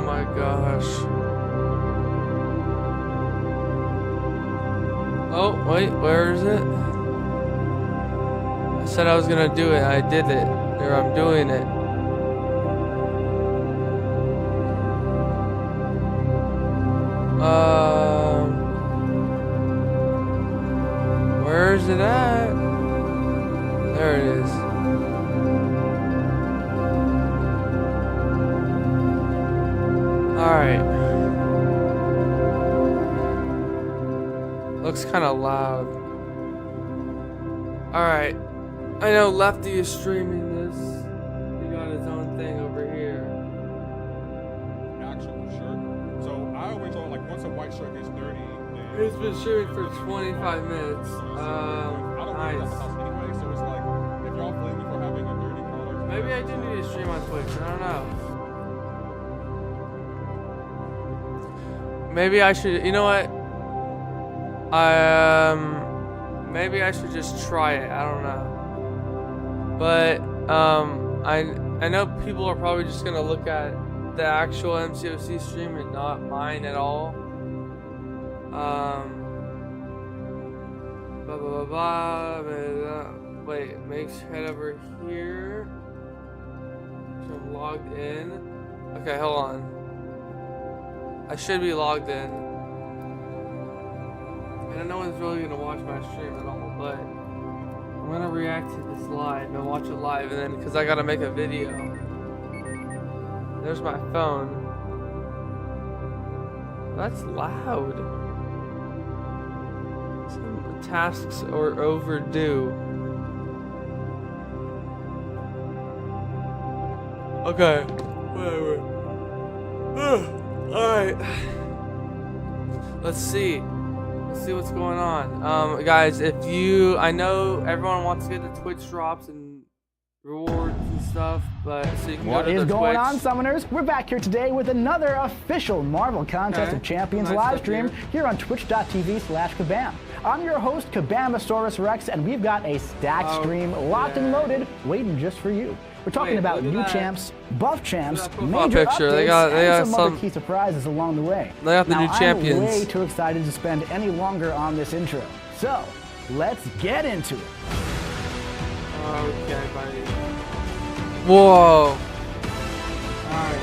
my gosh. Oh, wait, where is it? I said I was gonna do it. I did it. There, I'm doing it. Where is it at? There it is. Alright. Looks kind of loud. Alright. I know Lefty is streaming this. He got his own thing over here. Actual shirt. So I always on like once a white shirt gets 30. He's been streaming for 25 minutes. I don't Nice. leave the house anyway, so it's like if y'all blame me for having a dirty color. Maybe I do need to stream on Twitch. I don't know. Maybe I should. You know what? Maybe I should just try it. I don't know. But I know people are probably just gonna look at the actual MCOC stream and not mine at all. Wait, head over here. So I'm logged in. Okay, hold on. I should be logged in. And no one's really gonna watch my stream at all, but I'm gonna react to this live and watch it live, and then because I gotta make a video. There's my phone. That's loud. Some tasks are overdue. Okay. Whatever. Alright. Let's see. Let's see what's going on. Guys, if you... I know everyone wants to get the Twitch drops and rewards and stuff, but so you can What go to is the going Twitch. on, Summoners? We're back here today with another official Marvel Contest of Champions Nice live up stream here. here on twitch.tv/Kabam. I'm your host, Kabamasaurus Rex, and we've got a stacked stream locked and loaded waiting just for you. We're talking Wait, about look at new that. champs, buff champs, Look at that profile major picture. updates, They got and some some- other key surprises along the way. They got the now, new champions. I'm way too excited to spend any longer on this intro. So, let's get into it. Okay, buddy. Whoa. Alright.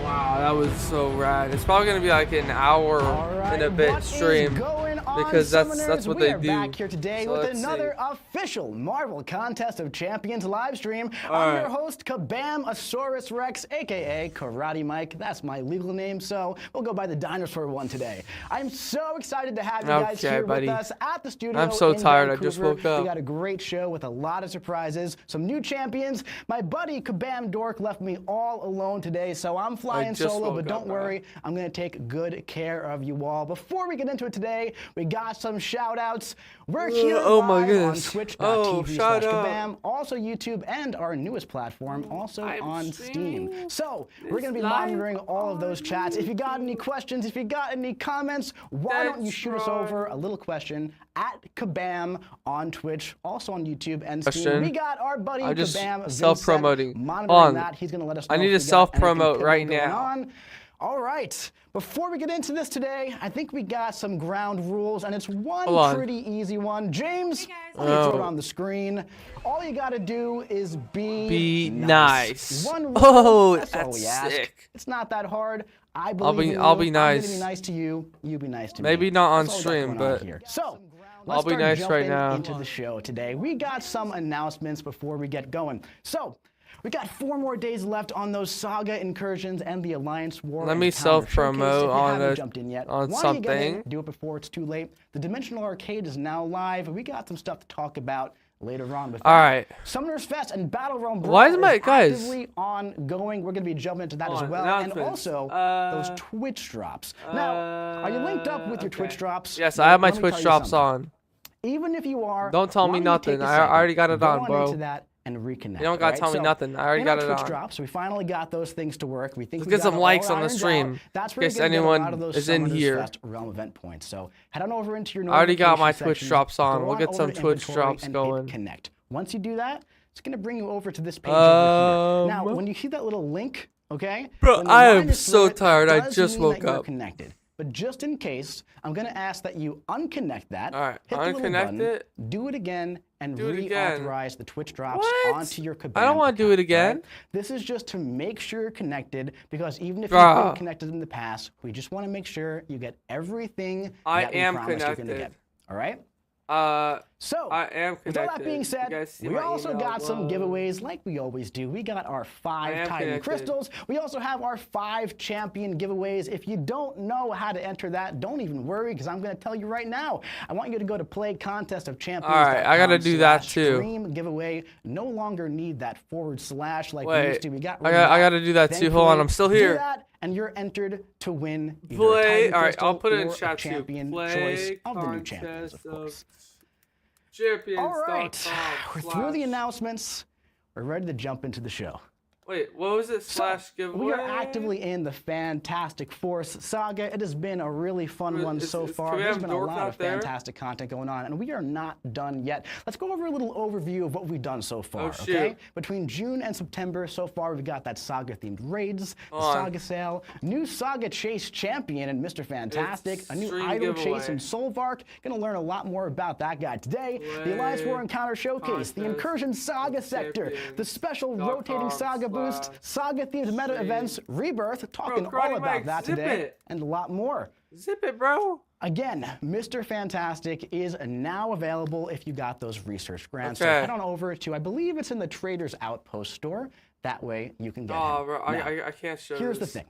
Wow, that was so rad. It's probably gonna be like an hour and a bit what is stream. going on, Because that's Summoners? what we they are do. back here today So with let's another see. official Marvel Contest of Champions live stream. I'm Alright. your host, Kabamasaurus Rex, aka Karate Mike. That's my legal name, so we'll go by the dinosaur one today. I'm so excited to have you guys Okay, here buddy. with us at the studio. I'm so in tired, I just Vancouver. woke up. We got a great show with a lot of surprises, some new champions. My buddy Kabam Dork left me all alone today, so I'm flying just solo, woke but don't up, worry, I'm going to take good care of you all. Before we get into it today, we got some shout outs. We're here oh my live goodness. on twitch.tv Oh, shout out. Kabam, also YouTube, and our newest platform, also I'm on streaming Steam. So we're going to be live monitoring all of those chats. If you got any questions, if you got any comments, why don't you That's shoot us right. over a little question at Kabam on Twitch, also on YouTube and Steam. Question. We got our buddy I'm just Kabam Vincent self-promoting. monitoring On. that. He's going to let us I know need if to we got anything self-promote pivotal right going now. on. All right. Before we get into this today, I think we got some ground rules, and it's one Hold on. pretty easy one. James, let me Oh. throw it on the screen. All you got to do is Be nice. One rule, Oh, that's all we that's ask. sick. It's not that hard. I I'll believe be- in you. I'll be I'm gonna nice. be nice to you. You be nice to me. Maybe not on That's all we got stream, going on but here. So, I'll let's be start nice right jumping now. into the show today. We got some announcements before we get going. So, we got 4 more days left on those Saga incursions and the Alliance War. Let and me Counter Showcase. self-promote If you on haven't a- jumped in yet, on why don't you get in, something. do it before it's too late. The Dimensional Arcade is now live. We got some stuff to talk about later on with that. All right. Summoners Fest and Battle Realm Brawl Why is my- guys? actively ongoing. We're going to be jumping into that as On, well. And announcements. also those Twitch drops. Now, are you linked up with your okay. Twitch drops? Yes, Well, I have my let me Twitch tell you drops something. on. Even if you are, Don't tell why me don't you nothing. take a I second, already got it go on, bro. into that and reconnect. You don't gotta alright? tell me So, nothing. I already in got our it Twitch on. drops, we finally got those things to work. We think Let's we get got some it all likes on the ironed stream, out. That's in where case you're gonna get a anyone lot of those is in Summoners here. Fest realm event points. So head on over into your I already got my notification Twitch sections, drops on. go We'll get over some to Twitch inventory drops and hit going. Connect. Once you do that, It's going to bring you over to this page over here. Now, when you see that little link, okay? Bro, when the I line am is so through it, tired. I does just mean woke that you're up. connected. But just in case, I'm going to ask that you unconnect that. All right, hit the little unconnect button, it. do it again, and Do it again. reauthorize the Twitch drops What? onto your Kabam I don't want to do it account, again. right? This is just to make sure you're connected, because even if Bruh. you've been connected in the past, we just want to make sure you get everything that we am promised you're going to connected. get. All right? So I am connected. With all that being You said, guys see we my also email? got some Whoa. giveaways like we always do. We got our 5 am Titan connected. crystals. We also have our 5 champion giveaways. If you don't know how to enter that, don't even worry, because I'm going to tell you right now. I want you to go to Play Contest of Champions. All right, I gotta do that too. Stream giveaway. No longer need that / like we Wait, used to. We got I rid of that. gotta do that too. Hold on, I'm still Thankfully, here. Do that, and you're entered to win either Play. a Titan All right, crystal I'll put it in or a chat too. champion Play choice of the new champions, of contest course. Champions. All right, we're through the announcements. We're ready to jump into the show. Wait, what was it? Slash giveaway? We are actively in the Fantastic Force saga. It has been a really fun one so far. can we There's have been a Dork lot out of there? fantastic content going on, and we are not done yet. Let's go over a little overview of what we've done so far, shoot. okay? Between June and September, so far, we've got that saga-themed raids, the saga sale, new saga chase champion in Mr. Fantastic, It's a new stream idol giveaway. chase in Solvark. Gonna learn a lot more about that guy today. The Alliance War Encounter Showcase, the contest, Incursion Saga Sector, the special rotating saga boost, saga-themed meta events, Rebirth, talking Karate all about Mike, that zip today, it. and a lot more. Zip it, bro. Again, Mr. Fantastic is now available if you got those research grants. So Okay. head on over to, I believe it's in the Trader's Outpost store. That way you can get Oh, him. bro, Now, I can't show here's this. the thing.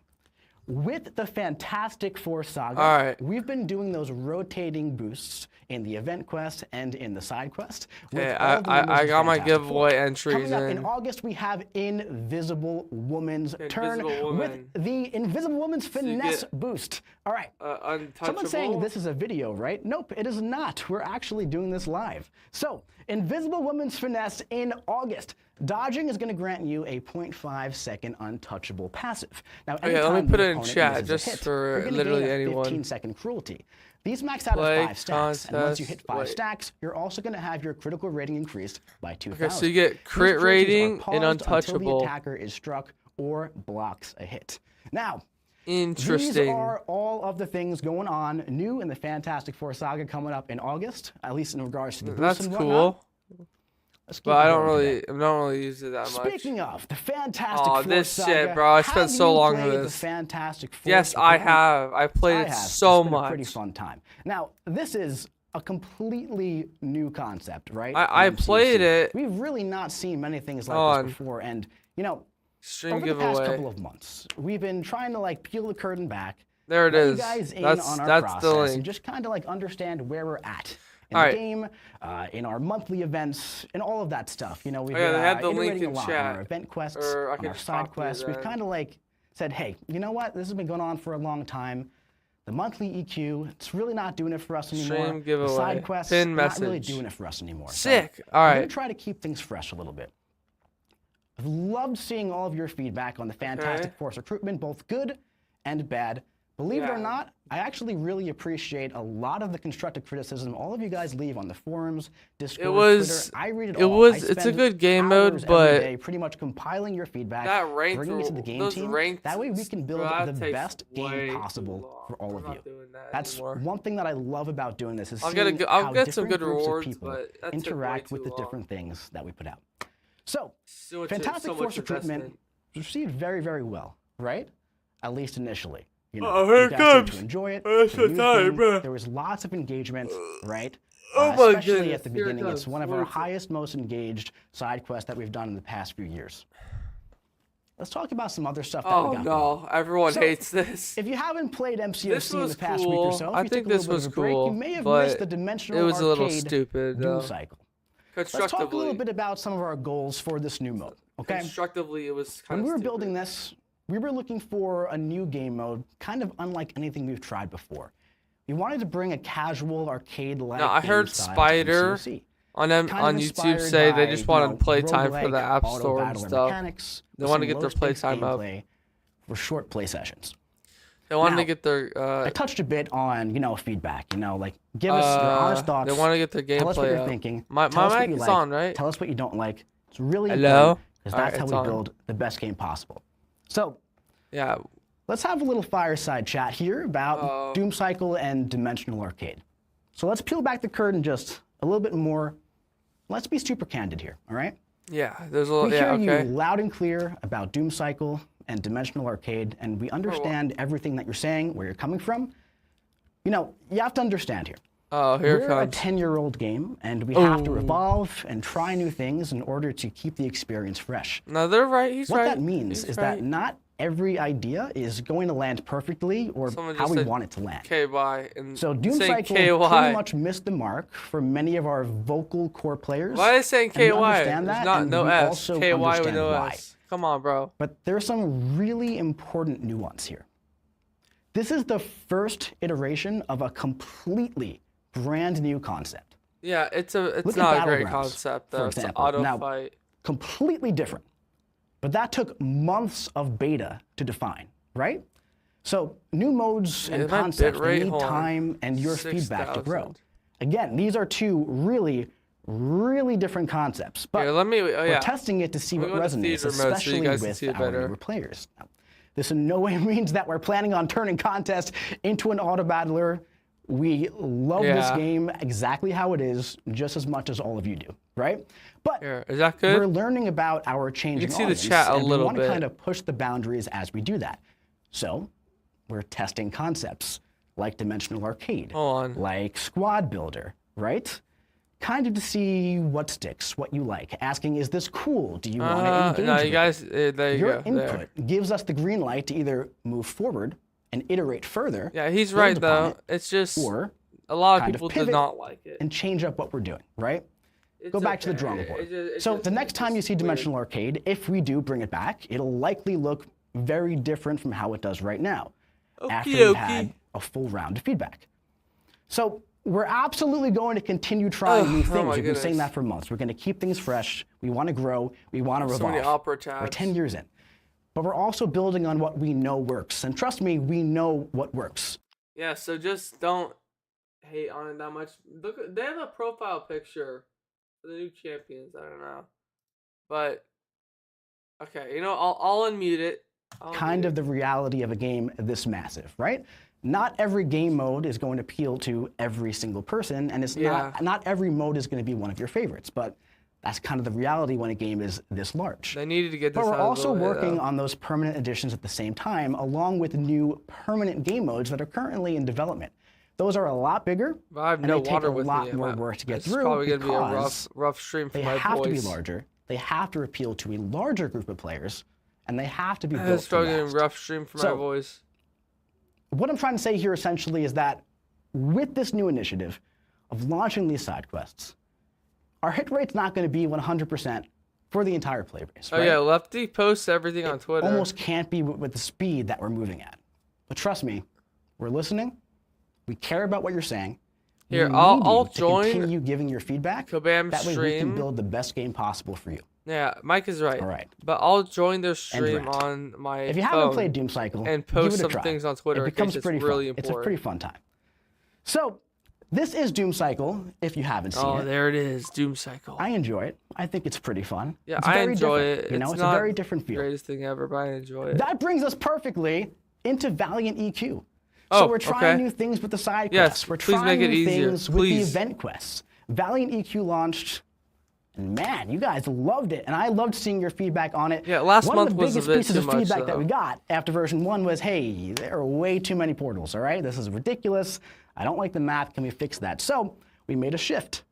With the Fantastic Four saga, All right. we've been doing those rotating boosts in the event quest and in the side quest. with Okay, all the members I of got my Fantastic giveaway Four. entries Coming up in in. August, we have Invisible Woman's turn Invisible Woman. with the Invisible Woman's you finesse get, boost. All right. Untouchable. Someone's saying this is a video, right? Nope, it is not. We're actually doing this live. So, Invisible Woman's Finesse in August. Dodging is going to grant you a 0.5-second untouchable passive. Now, Okay, let me anytime put the it in opponent chat uses a just hit, for you're gonna literally gain a anyone. 15-second cruelty. These max out Play at 5 stacks, and once you hit 5 contest, stacks, you're also going to have your critical rating increased by 2,000. Okay, so you get These crit cruelties are rating and paused until untouchable. the attacker is struck or blocks a hit. Now, these Interesting. are all of the things going on new in the Fantastic Four saga coming up in August, at least in regards to the boosts That's and cool. whatnot. Let's keep But I it don't going today. really use it that much. Speaking of the Fantastic Aw, Four this saga, shit, bro. I spent have so you long with played this. The Fantastic Four Yes, I equipment? have. I played I it have. so It's been much. a pretty fun time. Now, this is a completely new concept, right? I in MCOC. played it. We've really not seen many things like On. this before, and you know, Stream over the past giveaway. couple of months, we've been trying to like peel the curtain back. There it let is. You guys in That's on our the process and link. just kind of like understand where we're at in All the right. game, in our monthly events, and all of that stuff. You know, we've Okay, been they have the link iterating in a lot chat. on our event quests, Or I on can our just side copy it quests. We've then. kind of like said, hey, you know what? This has been going on for a long time. The monthly EQ, it's really not doing it for us anymore. Stream The giveaway. side quests, Pin not really message. doing it for us anymore. Sick. So, All we're right. gonna try to keep things fresh a little bit. I've loved seeing all of your feedback on the Fantastic Force recruitment, both good and bad. Believe it or Yeah. not, I actually really appreciate a lot of the constructive criticism all of you guys leave on the forums, Discord, was- Twitter. I read it it all. was- I it's a spend good game mode, hours every but day pretty much compiling your feedback, that ranked bringing it to the game those team. ranked That way we can build bro, that the takes best way game too possible long. for all I'm of you. not doing that That's anymore. one thing that I love about doing this is I'll seeing get I'll how get some different good groups of rewards, people but that interact took way with the too long. different things that we put out. So, So much- Fantastic so Force much recruitment investment. was received very, very well, right? At least initially. You know, Oh, here you it guys seemed comes. to enjoy it. Oh, It's a new sorry, thing. bro. There was lots of engagement, right? Oh my especially goodness, at the here it beginning. It's comes. one of What our is it? highest, most engaged side quests that we've done in the past few years. Let's talk about some other stuff that we Oh got. going. no, everyone So, hates this. If you haven't played MCOC This in the was past week or cool. so, if I you think took a this little was bit of a break, cool, you may have but missed the dimensional it was a little arcade stupid, doom though. cycle. Let's talk a Constructively, little bit about some of our goals for this new mode, okay? constructively, it was When kind of we were stupid. building this, we were looking for a new game mode, kind of unlike anything we've tried before. We wanted to bring a casual arcade-like Now, I game heard style to Spider MCOC. on Kind of YouTube inspired say they by, just you wanted know, playtime for the roguelike, App auto Store and battler stuff. mechanics They with wanted to some get their low-stakes playtime up. gameplay for short play sessions. They wanted Now, to get their I touched a bit on, you know, feedback. You know, like give us your honest thoughts. They want to get their Tell us what gameplay you're up. thinking. My Tell us what mic you is like. on, right? Tell us what you don't like. It's really Hello? important because that's how Alright, we it's on. build the best game possible. So Yeah. let's have a little fireside chat here about Doom Cycle and Dimensional Arcade. So let's peel back the curtain just a little bit more. Let's be super candid here, all right? Yeah. There's a little. We Yeah. hear Okay. you loud and clear about Doom Cycle and Dimensional Arcade, and we understand everything that you're saying, where you're coming from. You know, you have to understand here. Oh, here it We're a comes. 10-year-old game, and we have to evolve and try new things in order to keep the experience fresh. No, they're right. He's What right. that means He's is right. that not every idea is going to land perfectly or Someone how just we said want it to land. KY and So Doom saying Cycle KY. pretty much missed the mark for many of our vocal core players. Why is it saying and we KY? understand There's that, not and no we S. also KY with understand no why. S. Come on, bro. But there's some really important nuance here. This is the first iteration of a completely brand new concept. Yeah, it's Look at not a great Battlegrounds, concept for though. It's an example. auto Now, fight. Completely different. But that took months of beta to define, right? So new modes and my concepts bitrate, need hold on. time and your feedback to grow. 6,000. Again, these are two really, really different concepts. But Here, let me. Oh, we're yeah. testing it to see what go to resonates, theater mode so you especially guys can with see it our better. newer players. Now, this in no way means that we're planning on turning contest into an auto battler. We love this Yeah. game exactly how it is, just as much as all of you do, right? But Here, is that we're good? learning about our changing see the audience, chat a and we little want to bit. kind of push the boundaries as we do that. So we're testing concepts like Dimensional Arcade, Hold on. like Squad Builder, right? Kind of to see what sticks, what you like. Asking, is this cool? Do you want to engage No, with you it? guys. There you Your go. There. input gives us the green light to either move forward and iterate further. Yeah, he's build right upon though. it, It's just or a lot of kind of people did pivot not like it. and change up what we're doing, right? Go It's back to the okay. drawing board. It's So just- the next it's time you just see weird. Dimensional Arcade, if we do bring it back, it'll likely look very different from how it does right now, after we've Okey-dokey. had a full round of feedback. So we're absolutely going to continue trying new things. my We've been saying goodness. that for months. We're going to keep things fresh. We want to grow. We want to So many revolve. opera We're tabs. 10 years in. But we're also building on what we know works. And trust me, we know what works. Yeah, so just don't hate on it that much. Look, they have a profile picture for the new champions. I don't know, but okay, you know, I'll unmute it. Kind of the reality of a game this massive, right? Not every game mode is going to appeal to every single person, and it's not every mode is going to be one of your favorites, but that's kind of the reality when a game is this large. They needed to get this. But we're out of also the way, working though. on those permanent additions at the same time, along with new permanent game modes that are currently in development. Those are a lot bigger, But I have and no they take water a with lot me. more work to get It's through probably gonna be a because rough stream for they my have to be voice. larger, they have to appeal to a larger group of players, and they have to be built It's to probably gonna be last. a rough stream for my So- voice. What I'm trying to say here essentially is that with this new initiative of launching these side quests, our hit rate's not going to be 100% for the entire player base. Oh right? yeah, Lefty posts everything on Twitter. Almost can't be with the speed that we're moving at. But trust me, we're listening. We care about what you're saying. We Here, need I'll you to join continue giving your feedback. Kabam That way we stream. can build the best game possible for you. Yeah, Mike is right. All right. But I'll join their stream rant. on my If you phone. haven't played Doom Cycle, and give post it a some try. things on Twitter It in case becomes it's pretty really fun. It's a important. pretty fun time. So, this is Doom Cycle, if you haven't seen Oh, it. there it is, Doom Cycle. I enjoy it. I think it's pretty fun. Yeah, it's I very enjoy different, it. You know, It's it's a not very different feel. Greatest thing ever, but I enjoy it. That brings us perfectly into Valiant EQ. Oh, So we're trying okay. new things with the side Yes, quests. We're please trying make it new easier. things with the Please. event quests. Valiant EQ launched, and man, you guys loved it, and I loved seeing your feedback on it. Yeah, last One month of the was a biggest bit pieces too of much, feedback that though. we got after version 1 was, hey, there are way too many portals, all right? This is ridiculous. I don't like the map. Can we fix that? So we made a shift.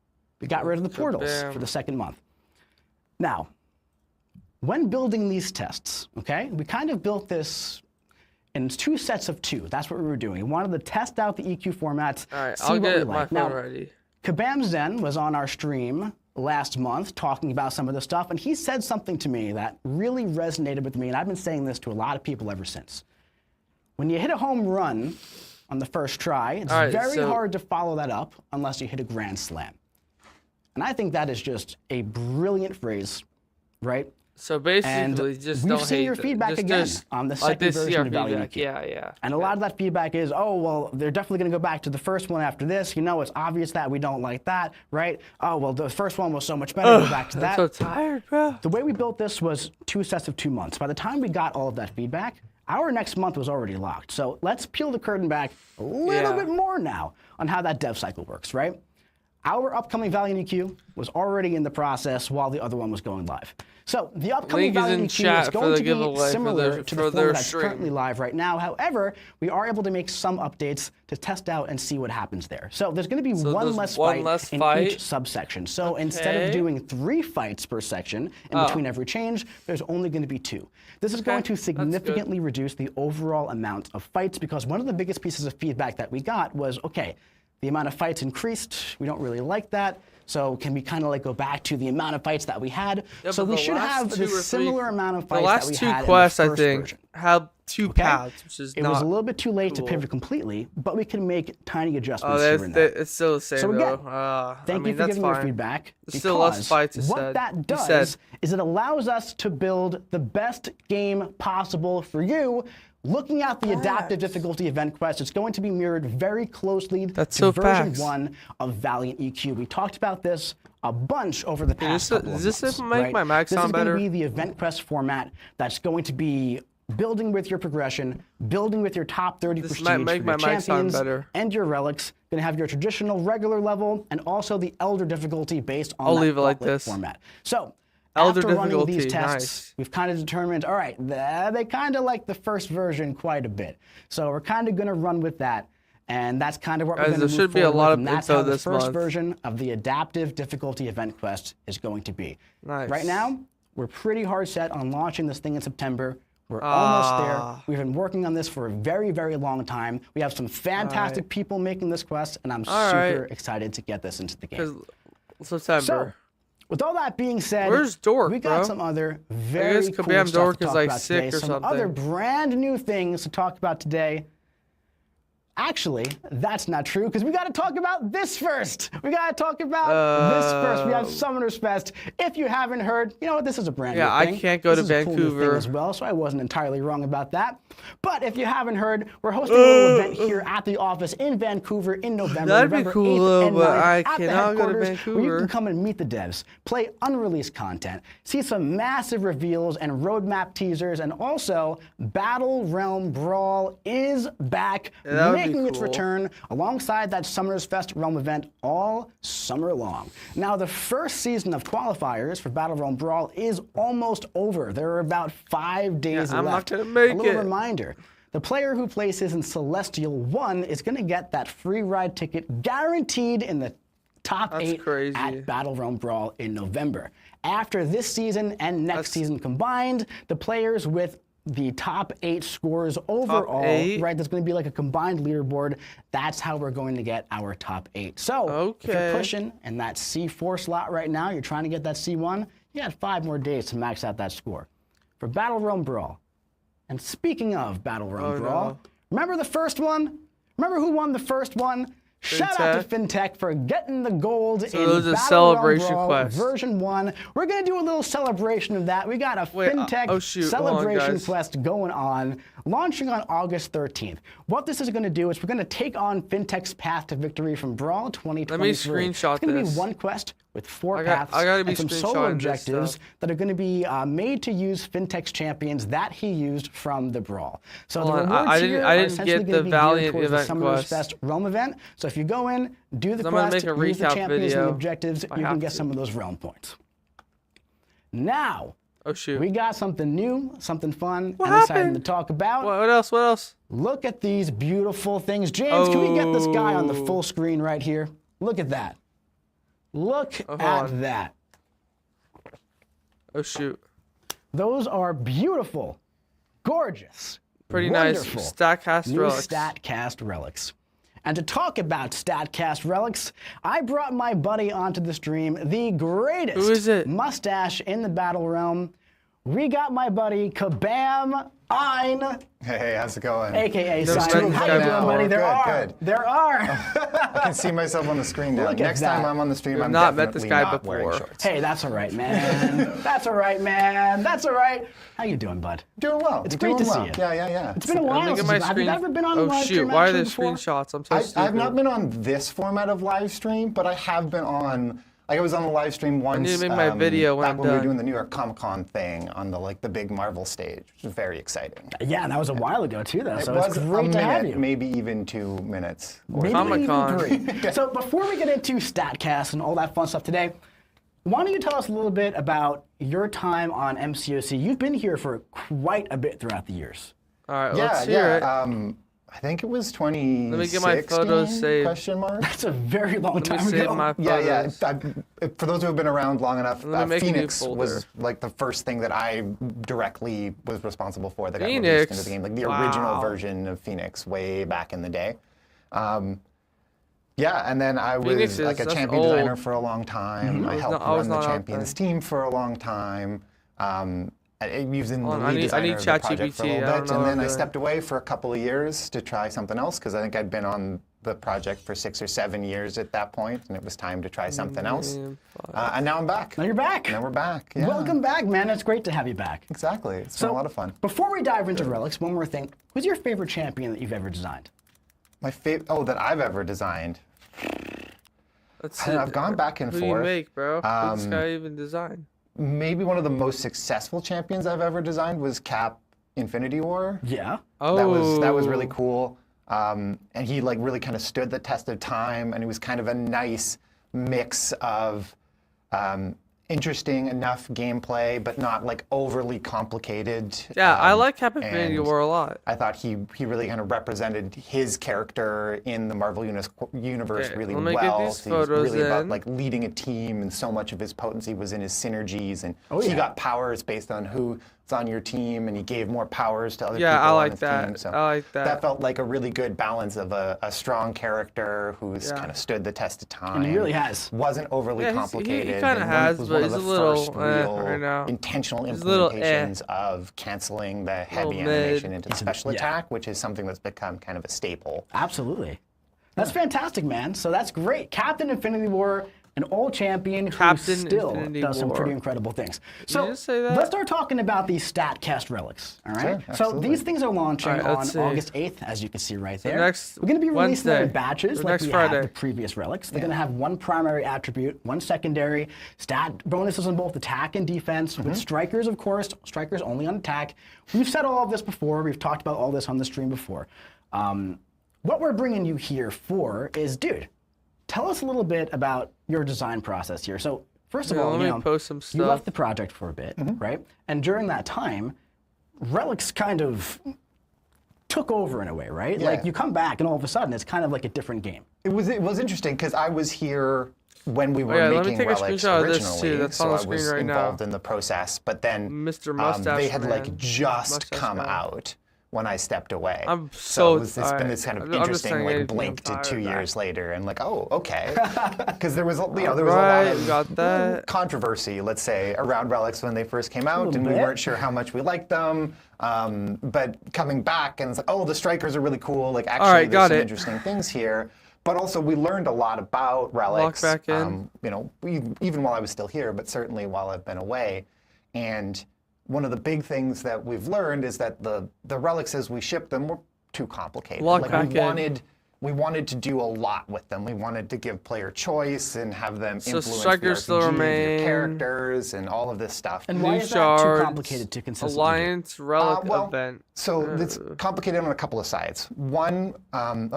We got rid of the portals Kabam. for the second month. Now, when building these tests, okay, we kind of built this in 2 sets of 2. That's what we were doing. We wanted to test out the EQ formats, All right, see I'll what we get my like. phone Now, ready. Kabam Zen was on our stream last month talking about some of this stuff, and he said something to me that really resonated with me, and I've been saying this to a lot of people ever since. When you hit a home run on the first try, it's All right, very so- hard to follow that up unless you hit a grand slam. And I think that is just a brilliant phrase, right? So And basically, just we've don't seen hate your feedback just, again just on the like second this version CR of Valiant feedback. EQ. Yeah. And a lot of that feedback is, oh, well, they're definitely going to go back to the first one after this. You know, it's obvious that we don't like that, right? Oh, well, the first one was so much better. Go back to that. I'm so tired, bro. The way we built this was 2 sets of 2 months. By the time we got all of that feedback, our next month was already locked. So let's peel the curtain back a little bit more now on how that dev cycle works, right? Our upcoming Valiant EQ was already in the process while the other one was going live. So the upcoming Link is Valiant in EQ chat is for going the to be giveaway similar for to their the format that's stream. currently live right now. However, we are able to make some updates to test out and see what happens there. So there's going to be one less fight in each subsection. So instead of doing 3 fights per section in between every change, there's only going to be 2. This is going to significantly reduce the overall amount of fights because one of the biggest pieces of feedback that we got was, okay, the amount of fights increased. We don't really like that. So can we kind of like go back to the amount of fights that we had? Yeah, so we should have the similar amount of fights that we had in the first version. The last 2 quests, I think, have 2 paths, which is It was a little bit too late to pivot completely, but we can make tiny adjustments here and there. It's still the same, So again, though. thank you for giving your feedback. There's still less fights, what that does is it allows us to build the best game possible for you. Looking at the adaptive difficulty event quest, it's going to be mirrored very closely to version 1 of Valiant EQ. We talked about this a bunch over the past couple of months. Does this make my mic sound better? This is going to be the event quest format that's going to be building with your progression, building with your top 30 prestige for your champions and your relics. Going to have your traditional regular level and also the Elder difficulty based on that format. So after running these tests, we've kind of determined, all right, they kind of like the first version quite a bit. So we're kind of going to run with that. And that's kind of what we're going to move forward with. And that's how the first version of the adaptive difficulty event quest is going to be. Right now, we're pretty hard set on launching this thing in September. We're almost there. We've been working on this for a very, very long time. We have some fantastic people making this quest, and I'm super excited to get this into the game. September. So, with all that being said, where's Dork, we got some other very cool stuff Dork to is talk like about sick today. or Some something. other brand new things to talk about today. Actually, that's not true because we got to talk about this first. We got to talk about this first. We have Summoners Fest. If you haven't heard, you know what? This is a brand new thing. I can't go to Vancouver. Vancouver. Cool new thing as well, so I wasn't entirely wrong about that. But if you haven't heard, we're hosting a little event here at the office in Vancouver in November. That'd November be cool, 8th though, and but 9th I at the cannot go to headquarters, Vancouver. where you can come and meet the devs, play unreleased content, see some massive reveals and roadmap teasers, and also Battle Realm Brawl is back, making its return alongside that Summoners Fest Realm event all summer long. Now, the first season of qualifiers for Battle Realm Brawl is almost over. There are about 5 days left. I'm not gonna make a little reminder. The player who places in Celestial 1 is going to get that free ride ticket guaranteed in the top 8 at Battle Realm Brawl in November. After this season and next season combined, the players with the top 8 scores overall, right? There's going to be like a combined leaderboard. That's how we're going to get our top 8. So if you're pushing in that C4 slot right now, you're trying to get that C1, you got 5 more days to max out that score. For Battle Realm Brawl, and speaking of Battle Realm Brawl, remember the first one? Remember who won the first one? Shout out to FinTech for getting the gold in Battle Realm Brawl version 1. We're going to do a little celebration of that. We got a FinTech celebration quest going on, launching on August 13th. What this is going to do is we're going to take on FinTech's path to victory from Brawl 2023. Let me screenshot this. It's going to be one quest with 4 paths and some solo objectives that are going to be made to use FinTech's champions that he used from the Brawl. So the rewards here are essentially going to be geared towards the Summoners Fest Realm event. So if you go in, do the quest, use the champions and the objectives, you can get some of those realm points. Now, we got something new, something fun, and exciting to talk about. What else? What else? Look at these beautiful things. James, can we get this guy on the full screen right here? Look at that. Look at that. Oh, shoot. Those are beautiful, gorgeous, pretty nice StatCast relics. StatCast relics. And to talk about StatCast relics, I brought my buddy onto the stream, the greatest mustache in the Battle Realm. we got my buddy Kabam Ein, Hey, how's it going? aka Never met Simon. this How guy you doing, buddy? before. Good. There are. I can see myself on the screen now. Look at Next time that. I'm on the stream, We've I'm not met this definitely guy not wearing before. shorts. Hey, that's all right, man. That's all right, man. That's all right. How you doing, bud? Doing well. It's doing great to see well. you. Yeah. It's been a while Look at since my have you screen. ever been on a Oh live shoot! stream Why are actually there before? screenshots? I'm so stupid. I've not been on this format of live stream, but I have been on. Like I was on the live stream once. need to make my video when back I'm when we were done. doing the New York Comic Con thing on the big Marvel stage, which was very exciting. Yeah, that was a while ago too, though. So it it's was great a to have minute, you. maybe even 2 minutes. Or Maybe Comic-Con. even 3. So before we get into StatCast and all that fun stuff today, why don't you tell us a little bit about your time on MCOC? You've been here for quite a bit throughout the years. All right, yeah, let's hear it. I think it was 2016? Let me get my photos saved. Question mark. That's a very long Let me time save ago. my Yeah. photos. For those who have been around long enough, Let me make a new Phoenix folder. was like the first thing that I directly was responsible for that got released Phoenix? into the game, like the Wow. original version of Phoenix way back in the day. Yeah, and then I Phoenix was like a that's champion old. designer for a long time. I helped I was run the not out champions then. team for a long time. Using the Hold on, lead I designer need of the project for a ChatGPT. little I don't bit, know and what then I'm I doing. stepped away for a couple of years to try something else because I think I'd been on the project for 6 or 7 years at that point, and it was time to try something else. And now I'm back. Now you're back. Now we're back. Yeah. Welcome back, man. It's great to have you back. Exactly. It's been a lot of fun. Before we dive into relics, one more thing. Who's your favorite champion that you've ever designed? My favorite, that I've ever designed. Let's I see. don't know, I've gone back and Who do you forth. make, bro? Who this guy even design? Maybe one of the most successful champions I've ever designed was Cap Infinity War. Yeah. Oh, That was really cool. And he like really kind of stood the test of time, and he was kind of a nice mix of interesting enough gameplay, but not like overly complicated. Yeah, I like Cap Infinity and War a lot. I thought he really kind of represented his character in the Marvel universe Okay, really let me get well. these So he was photos really about in. like leading a team, and so much of his potency was in his synergies. And Oh, he yeah. got powers based on who's on your team, and he gave more powers to other Yeah, people I on like his that. team. So I like that. That felt like a really good balance of a strong character who's Yeah. kind of stood the test of time. And he really has. Wasn't overly Yeah, he complicated. kinda and has, was but one he's of a the little, first real right now. intentional He's a little, implementations of canceling the heavy mid. animation into the special yeah. attack, which is something that's become kind of a staple. Absolutely. That's fantastic, man. So that's great. Captain Infinity War, an old champion who Captain still Infinity does some War. pretty incredible things. So just say that? let's start talking about these StatCast relics. All right. Sure, so absolutely. these things are launching All right, on let's see. August 8th, as you can see right there. next We're going to be releasing them in Wednesday. batches Or like next we Friday. have the previous relics. They're going to have one primary attribute, one secondary, stat bonuses on both attack and defense. Mm-hmm. With strikers, of course, strikers only on attack. We've said all of this before. We've talked about all this on the stream before. What we're bringing you here for is, dude, tell us a little bit about your design process here. So first of Yeah, all, let you me know, post some you stuff. left the project for a bit, right? And during that time, relics kind of took over in a way, right? Yeah. Like you come back and all of a sudden it's kind of like a different game. It was interesting because I was here when we were yeah, let me making take a relics screenshot of this, originally, too. That's so on the I was screen right now. involved in the process. But then Mr. Mustache they had Man. like just Mustache come Man. out when I stepped away. I'm so so- it's been alright. this kind of I'm just interesting saying like anything blink to about 2 that. years later, and like, oh, okay, because there was there was a lot Alright, of we got that. controversy, let's say, around relics when they first came out, and we bit. weren't sure how much we liked them. But coming back and it's like, oh, the strikers are really cool. Like actually, Alright, there's got some it. interesting things here. But also, we learned a lot about relics. back in. You know, even while I was still here, but certainly while I've been away. And one of the big things that we've learned is that the relics as we ship them were too complicated. Lock like back in. we wanted to do a lot with them. We wanted to give player choice and have them So influence the strikers still RPG, remain. your characters, and all of this stuff. And why New is that shards, too complicated to consistently do? Alliance relic Well, event. So it's complicated on a couple of sides. One,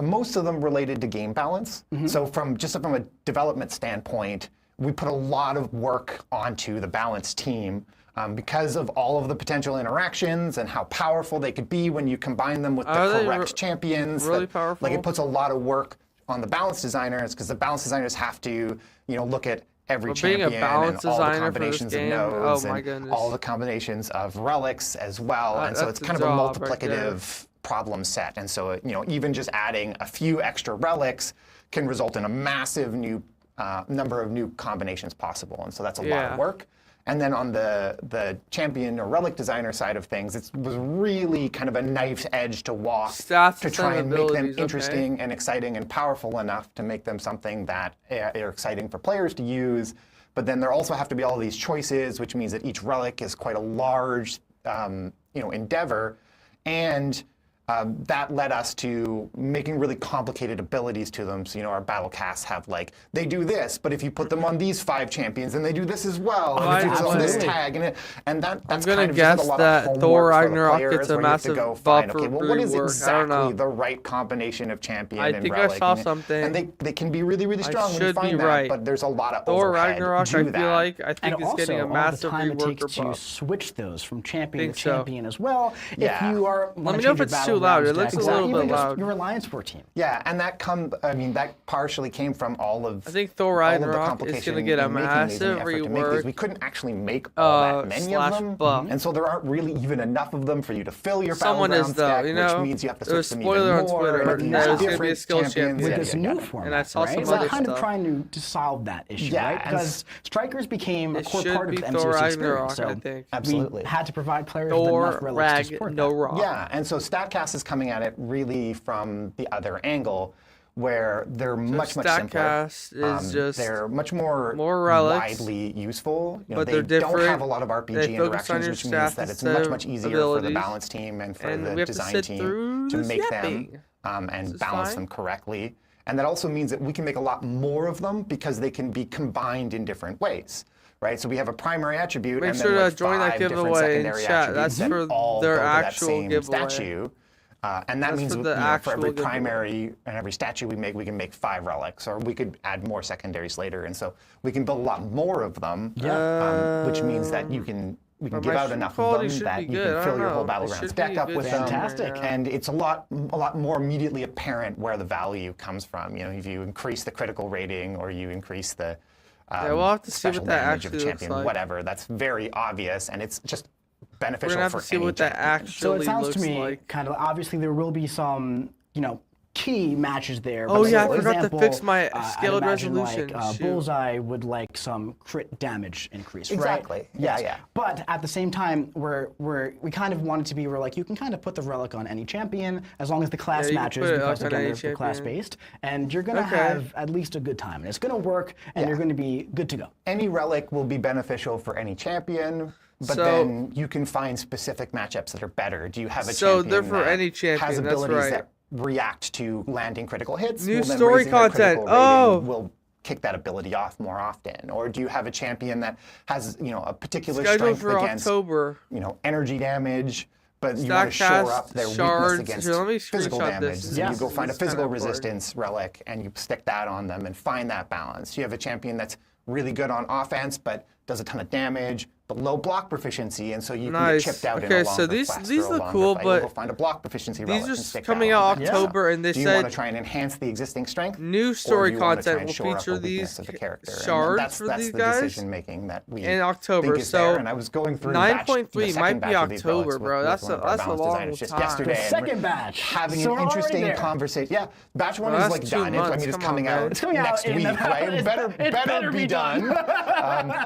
most of them related to game balance. So from a development standpoint, we put a lot of work onto the balance team because of all of the potential interactions and how powerful they could be when you combine them with Are the they correct champions. really Like powerful? it puts a lot of work on the balance designers because the balance designers have to, look at every But being a champion balance and all the designer for this combinations game? of nodes Oh my and goodness. all the combinations of relics as well. And so that's it's a kind of a job right there. multiplicative problem set. And so, even just adding a few extra relics can result in a massive new number of new combinations possible, and so that's a lot of work. And then on the champion or relic designer side of things, it was really kind of a knife's edge to walk to try and make them interesting and exciting and powerful enough to make them something that are exciting for players to use. But then there also have to be all these choices, which means that each relic is quite a large endeavor. And that led us to making really complicated abilities to them. So, our battle casts have they do this, but if you put them on these 5 champions, then they do this as well. And if it's on this tag, and that's kind of just a lot of homework Thor for the Ragnarok players gets a where you have to massive go find, buff okay, well, what is rework. exactly the right combination of champion and relic? I think I saw something. And they can be really, really strong when you find that, right. but there's a lot of Thor overhead Ragnarok, to I that. feel like, I think it's getting a massive all the time it takes reworker buff. to switch those from champion to champion as well. If you are let me know if it's too loud. It looks a little bit loud. Your Alliance War team. Yeah, and that partially came from all of I think Thor Ragnarok is going to get a massive rework. We couldn't actually make all that many of them, buff. and so there aren't really even enough of them for you to fill your Someone battlegrounds is though, deck, which means you have to switch them even spoiler on more. Twitter. And There's going to be a different skill champions. champion With this new format, and I saw some so other kind stuff. of trying to solve that issue, right? Because strikers became a core part of the Thor MCOC Ragnarok, experience, so I think. Absolutely. we had to provide players with enough relics to support that. Yeah, and so StatCast is coming at it really from the other angle, where they're much simpler. Is just they're much more relics, widely useful. But they they're don't have a lot of RPG interactions, which means that it's much easier for the balance team and for the design team to make them and balance them correctly. And that also means that we can make a lot more of them because they can be combined in different ways. Right, so we have a primary attribute, Make and sure then to join that giveaway secondary in chat. attributes That's that for all their go to that actual same giveaway. statue. And that means for every primary and every statue we make, we can make 5 relics, or we could add more secondaries later. And so we can build a lot more of them, which means that we can give out enough of them that you can fill your whole Battlegrounds deck up with them. Fantastic. And it's a lot more immediately apparent where the value comes from. If you increase the critical rating or you increase the we'll have to see what that damage of the actually champion, looks like. whatever. That's very obvious, and it's just beneficial We're gonna have for to see any what that champion. actually So it sounds looks to me like. kind of obviously there will be some key matches there. Oh but yeah, I for forgot example, to fix my I'd scaled imagine, resolution. Like, Bullseye would like some crit damage increase, Exactly. right? Yeah, yeah. But at the same time, we kind of want it to be where you can kind of put the relic on any champion as long as the class you can matches, put it because on again any they're class champion. based, and you're gonna have at least a good time, and it's gonna work, and you're gonna be good to go. Any relic will be beneficial for any champion. But So- then you can find specific matchups that are better. Do you have a So champion they're for that any champion, has that's abilities right. that react to landing critical hits? New Well, then story raising their content. critical rating Oh. will kick that ability off more often. Or do you have a champion that has a particular Scheduled strength for against October. Energy damage? But you want to shore up their shards. weakness against Here, let me physical screenshot damage. this. So Yeah. you go find a This is kinda physical important. resistance relic and you stick that on them and find that balance. You have a champion that's really good on offense but does a ton of damage, but low block proficiency, and so you can get chipped out in a Okay, longer so these quest look or a longer cool, fight. but We'll find a block proficiency relic these and are stick coming that out on them. October, and they Do you want said to try and enhance the existing strength? new or story do you want to try content and will shore up feature a weakness these of the character? And shards for that's these the guys decision making that we in October. think is there. So And I was going through 9.3 the might second be batch of these relics October, bro. with That's one of our a balance long designers just time. yesterday. The and second we're batch. having So an we're already interesting there. conversation. Yeah, batch 1 Well, is that's like 2 done. months. It's Come coming on, man. out It's coming out next in week, the- right? it better be be done.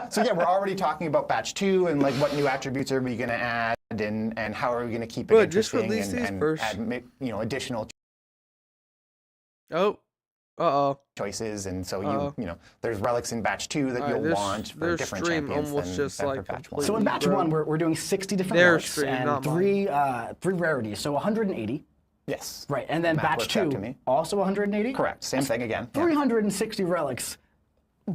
So yeah, we're already talking about batch 2 and like what new attributes are we going to add and how are we going to keep it But just interesting release these and first. add additional Oh, choices, and so there's relics in batch 2 that you'll want for their different stream champions almost than just for like batch 1. So in batch Bro. 1, we're doing 60 different Their relics stream, and not three rarities, so 180. Yes. Right, and then Math batch works out 2, to me. also 180? Correct. Same thing again. Yeah. 360 relics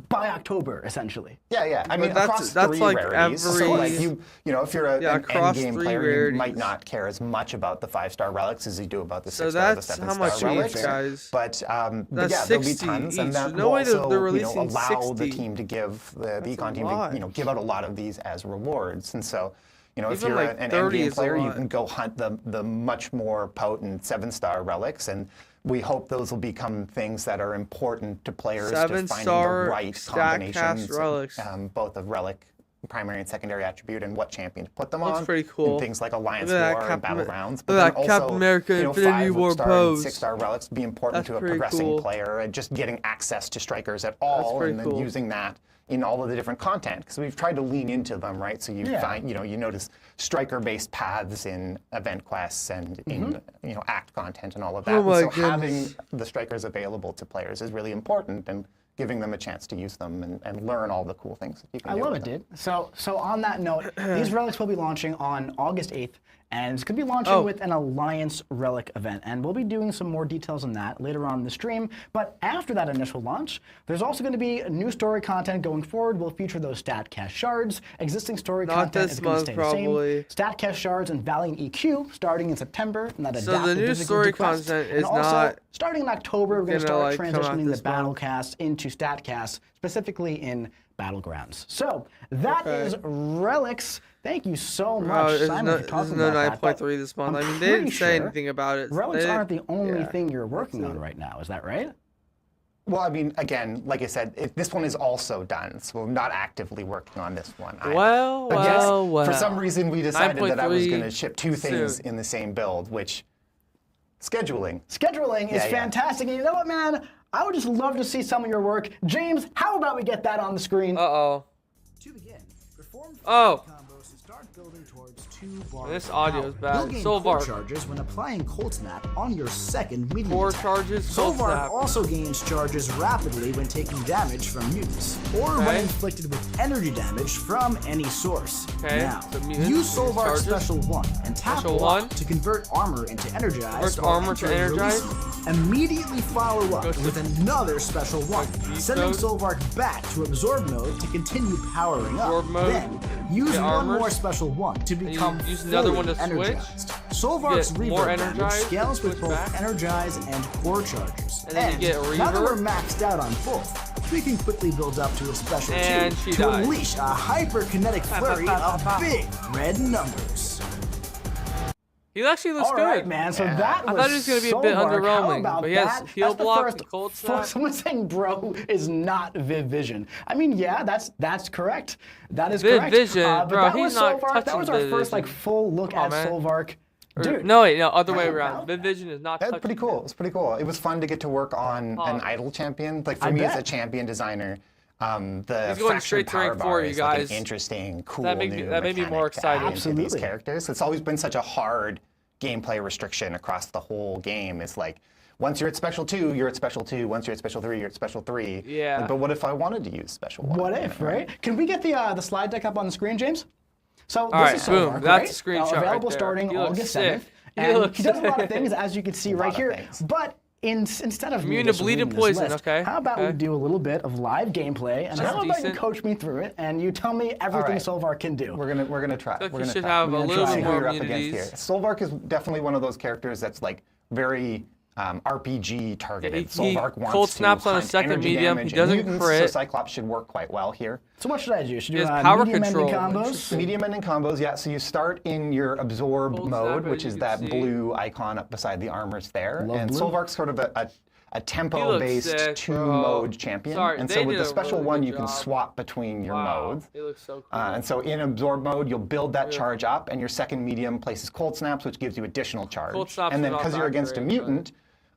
by October, essentially. Yeah. I mean, that's across 3 like rarities. So every- like if you're an across end game 3 player, you rarities. might not care as much about the 5-star relics as you do about the 6-star, So the that's 7-star how much relics. each, guys. But That's yeah, there'll be 60 tons, and each. that No will way they're also releasing allow the 60. team to give the econ team lot. to give out a lot of these as rewards, and so. If Even you're like an end 30 game is a player, you lot. can go hunt the much more potent 7-star relics, and we hope those will become things that are important to players to finding the 7-star right stack cast combinations, relics. both of relic primary and secondary attribute and what champion to put them That's on. pretty cool. In things like Alliance Look at that War and Captain Battlegrounds. Look at that Captain America Infinity 5 War star pose. and 6-star relics be important That's to a pretty progressing cool. player, and just getting access to strikers at all, pretty and then cool. using that in all of the different content, because we've tried to lean into them, right? So you find, you notice striker-based paths in event quests and in act content and all of that. Oh And my so goodness. having the strikers available to players is really important, and giving them a chance to use them and learn all the cool things that you can I do love with it, them. dude. So on that note, these relics will be launching on August 8th, and it's going to be launching with an Alliance relic event, and we'll be doing some more details on that later on in the stream. But after that initial launch, there's also going to be new story content going forward. We'll feature those StatCast shards. Existing story Not content this is going to month, stay probably. the same. StatCast shards and Valiant EQ starting in September, and that So the adaptive new difficulty story quest. content And is also, not starting in October, we're going to gonna, start like, come out transitioning the this month. Battlecast into StatCast, specifically in Battlegrounds. So that is relics. Thank you so much, Simon, for talking about that. But 9.3 this month. I'm I mean, they didn't pretty say sure anything about it. Relics They aren't the only yeah. thing you're working on right now. Is that right? Well, I mean, again, like I said, this one is also done, so we're not actively working on this one either. Well, But yes, well. for some reason we decided that I was 9.3 going to ship two things soon. in the same build, which scheduling. Scheduling is Yeah. fantastic. And you know what, man? I would just love to see some of your work. James, how about we get that on the screen? Uh-oh. To begin, perform Oh. combos to start building towards 2 bars. This of audio power. is bad. You'll gain Soul core Vark. charges when applying Cold Snap on your second medium Core attack. charges, Cold Solvark Snap. also gains charges rapidly when taking damage from mutants, or when Okay. inflicted with energy damage from any source. Okay, Now, so mutants use gain Solvark's charges. Special 1 and tap Special block 1. to convert armor into energize. Convert while armor to entering release energize? mode. Immediately follow up Goes to- with another Special 1, beast sending mode? Solvark back to absorb mode to continue powering up. Absorb mode? Then, use Get one armors? more Special 1 to you become use another fully one to switch? energized. Solvark's Get more reverb damage energized, scales with switch both back? energize and core charges. And then you get now that we're reverb? maxed out on both, we can quickly build up to a Special And 2 she to dies. unleash a hyperkinetic flurry of big red numbers. He actually looks All good. right, man. So that I was thought it was gonna be a bit Solvark. How underwhelming, about but yes, that? heal That's the block first- and cold for snap. someone saying bro is not Viv Vision. I mean, yeah, that's correct. That is Viv correct. Vision, but bro, that he's was not Solvark. That touching was our Viv first like Vision. full look Come at on, man. Solvark. Or- Dude, no, wait, no, other way how around. about Viv Vision is not That's touching. pretty cool. It's pretty cool. It was fun to get to work on an idle champion. Like for I me as a bet. champion designer, the He's going fractured straight to power rank bar 4, you is like guys. an interesting, cool That made me- new that made me more mechanic to add excited. into these Absolutely. characters. It's always been such a hard gameplay restriction across the whole game. It's like once you're at Special 2, you're at Special 2. Once you're at Special 3, you're at Special 3. Yeah. But what if I wanted to use Special 1? what if, right? Can we get the slide deck up on the screen, James? So All right, this is boom. Solvark, That's right? a screenshot right Available there. starting He looks August sick. 7th. He And looks he does a lot of sick. things, as you can see A right lot of here. things. But instead of me Immune to just bleed and reading this poison, list, okay, how about we okay. do a little bit of live gameplay, and That's how about you decent. coach me through it, and you tell me everything right. Solvark can do. We're gonna try. Like We're you gonna should try. have a We're gonna little try. See who more you're up against here. immunities. Solvark is definitely one of those characters that's like very RPG targeted. He Solvark wants cold to snaps on a hunt second energy medium. damage He and doesn't mutants, crit. So Cyclops should work quite well here. So what should I do? Should I He do has power medium ending control. combos? Medium ending combos, yeah. So you start in your absorb Cold mode, snap, which as you is can that see. blue icon up beside the armors there. Love and blue. Solvark's sort of a tempo-based sick, bro. two-mode champion. Sorry, and they so with did the a special really one, good you can job. swap between your Wow, modes. he looks so cool. And so in absorb mode, you'll build that charge up, and your second medium places cold snaps, which gives you additional charge. Cold snaps and then are not because you're that against a great, mutant,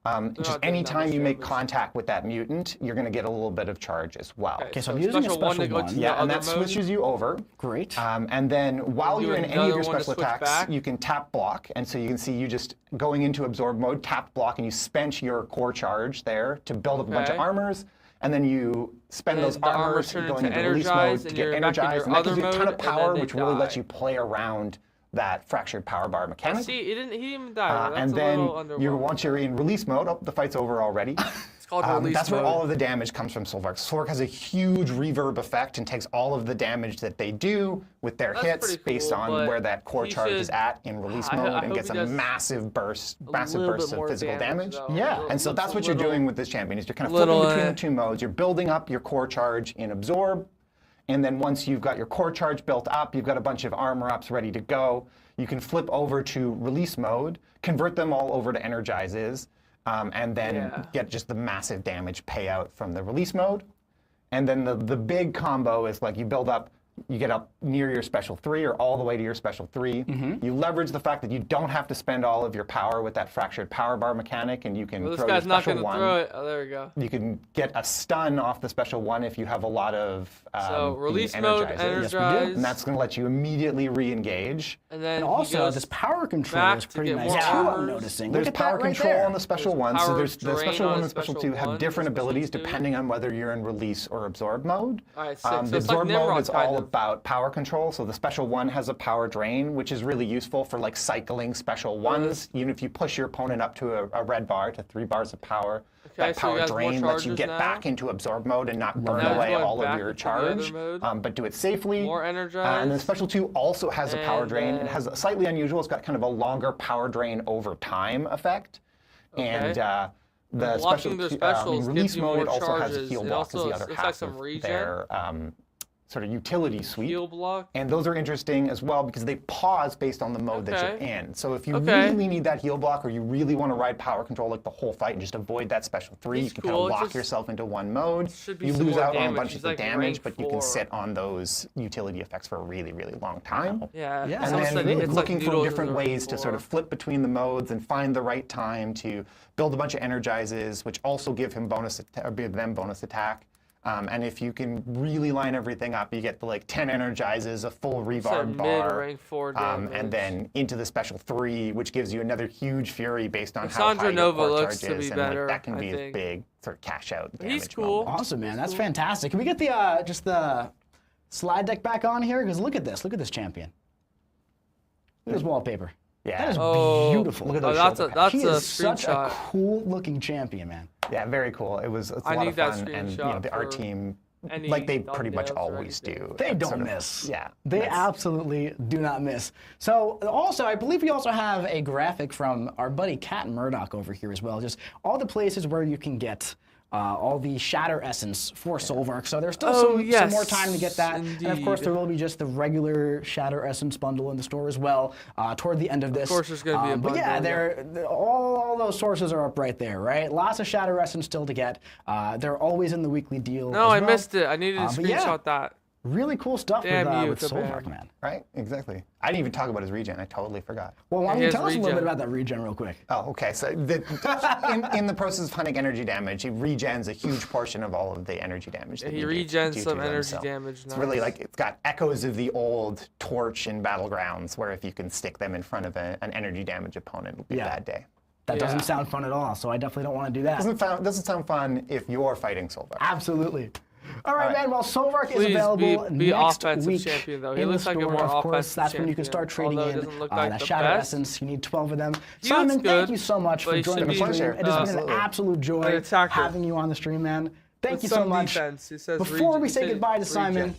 just not doing any that time much you make damage. contact with that mutant, you're going to get a little bit of charge as well. Okay, so I'm using a special one to special go one. to Yeah, the and other that mode. switches you over. Great. And then while do you're in any of another your one to special switch attacks, back. you can tap block. And so you can see you just going into absorb mode, tap block, and you spent your core charge there to build up a bunch of Okay. armors. And then you spend And those the armors armors turn going into into release energized, mode to and get you're back in your energized. And that gives you a other ton of mode, and power, then which they really die. lets you play around that fractured power bar mechanic. See, he didn't even die. That's And a then little underwhelming. once you're in release mode, oh, the fight's over already. It's called release That's where mode. all of the damage comes from Solvark. Solvark has a huge reverb effect and takes all of the damage that they do with their That's hits pretty based cool, on but where that core he charge is should- at in release I mode and hope gets he a does massive burst a of little bit more physical damage. though. Yeah. And so that's what you're doing with this champion is you're kind of little, flipping between the two modes. You're building up your core charge in absorb, and then once you've got your core charge built up, you've got a bunch of armor ups ready to go. You can flip over to release mode, convert them all over to energizes, and then Yeah. get just the massive damage payout from the release mode. And then the big combo is like you build up you get up near your special 3 or all the way to your special 3. You leverage the fact that you don't have to spend all of your power with that fractured power bar mechanic, and you can Well, this throw your guy's not special going to 1. throw it. Oh, there we go. You can get a stun off the special 1 if you have a lot of So the release mode, energizers. energize. And that's going to let you immediately re-engage. And then And he also, goes this power control back is to pretty get nice more too, I'm hours. noticing. There's Look at power that right control there. on the special There's 1, so power there's the drain special on 1 the and special special 2 have 1, different special abilities 2. depending on whether you're in release or absorb mode. All right, sick. So The it's like absorb mode Nimrod, is kind all of. about power control. So the special 1 has a power drain, which is really useful for like cycling special 1s. Even if you push your opponent up to a red bar to 3 bars of power, Okay, that so he power has more drain lets you charges get now. back into absorb mode and not burn Now he's away going all back of your into the other charge, mode. but do it safely. More And energized. then special 2 also has a power And drain. then- It has a slightly unusual. It's got kind of a longer power drain over time effect. And Okay. the Blocking special their in specials release gives you mode, more it also has a charges. heal It block as also the other looks half like some of regen. their sort of utility suite. Heal block. And those are interesting as well because they pause based on the mode that you're Okay. in. So if you Okay. really need that heal block or you really want to ride power control like the whole fight and just avoid that special 3, He's you can cool. kind of It's lock just- yourself into one mode. Should be You some lose more out on a damage. bunch He's of the like damage, rank but you can 4. sit on those utility effects for a really, really long time. Yeah. Yeah. it's And almost then like, it's looking like for noodles different in the ways to sort of flip between the modes and find the right time to build a bunch of energizes, which also give him give them bonus attack. And if you can really line everything up, you get the like 10 energizes, a full revarb bar, mid-rank 4 damage. and then into the special 3, which gives you another huge fury based on how Cassandra high your Nova core looks charge to be is, and better, like, that can I be a think. big sort of cash out damage. He's cool. moment. Awesome, man. That's fantastic. Can we get the just the slide deck back on here? Because look at this. Look at this champion. Look at this wallpaper. Yeah. That is Oh, beautiful. Look at oh, those that's a shoulder that's He a is such a screenshot. cool-looking champion, man. Yeah, very cool. It's a I lot need of that fun, and screenshot the art for team, any like they pretty much thumbnails or always anything. do. They that don't sort of- miss. Yeah, They that's- absolutely do not miss. So also, I believe we also have a graphic from our buddy Cat Murdoch over here as well. Just all the places where you can get all the Shatter Essence for Solvark. So there's still some yes, more time to get that. And of course, indeed. there will be just the regular Shatter Essence bundle in the store as well toward the end of this. Of course, there's going to be a But bundle. yeah, all those sources are up right there, right? Lots of Shatter Essence still to get. They're always in the weekly deal. No, as I well. missed it. I needed to but yeah. screenshot that. Really cool stuff Damn you, with Solvark, Kabam. man. Right, exactly. I didn't even talk about his regen. I totally forgot. Well, why don't he you has tell us a little regen. bit about that regen real quick? Oh, okay. So in the process of hunting energy damage, he regens a huge portion of all of the energy damage. That He you do regens to some them, energy so damage. It's really like it's got echoes of the old Torch in Battlegrounds, where if you can stick them in front of an energy damage opponent, it'll be Yeah. a bad day. That Yeah. doesn't sound fun at all, so I definitely don't want to do that. Doesn't sound fun if you're fighting Solvark. Absolutely. All right, All right. man. Well, Solvark is Please available be next offensive week champion, though. He in the looks like a store, more of course. offensive That's when you can start champion, trading although in it doesn't look like that the Shatter best. Essence. You need 12 of them. He Simon, looks thank good, you so much but for he joining should the be- stream. Pleasure. It has been an Absolutely. absolute An joy attacker. having you on the stream, man. Thank With you so some much. defense. It says Before regen- we say it says goodbye to regen. Simon,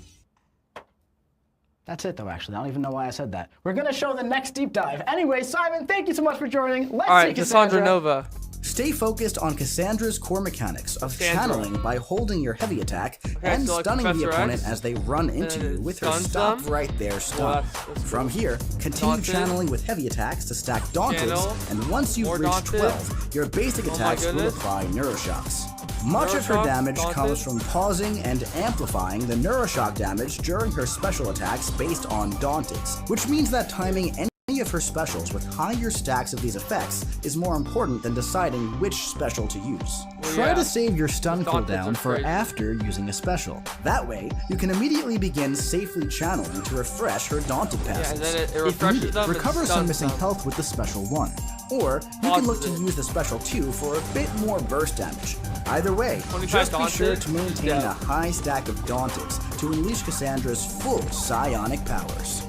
that's it, though, actually. I don't even know why I said that. We're going to show the next deep dive. Anyway, Simon, thank you so much for joining. Let's All right, see Cassandra Nova. Stay focused on Cassandra's core mechanics of Cassandra. channeling by holding your heavy attack and so like stunning the Professor opponent X, as they run into then you it with her stuns stop them. right there stun. Well, that's From here, continue Daunted. channeling with heavy attacks to stack Daunted, Channel. and once you've More reached Daunted. 12, your basic Oh my attacks will goodness. apply Neuroshocks. Much of her Neuroshocks, damage Daunted. comes from pausing and amplifying the Neuroshock damage during her special attacks based on Daunted's, which means that timing any of her specials with higher stacks of these effects is more important than deciding which special to use. Try yeah. to save your stun Daunteds cooldown are for crazy. after using a special. That way, you can immediately begin safely channeling to refresh her Daunted passes. and then it if refreshes needed, them and recover some stuns missing them. health with the special 1. Or, you can look to Pauses it. use the special 2 for a bit more burst damage. Either way, 25 just be sure Daunted? to maintain Yeah. a high stack of Daunteds to unleash Cassandra's full psionic powers.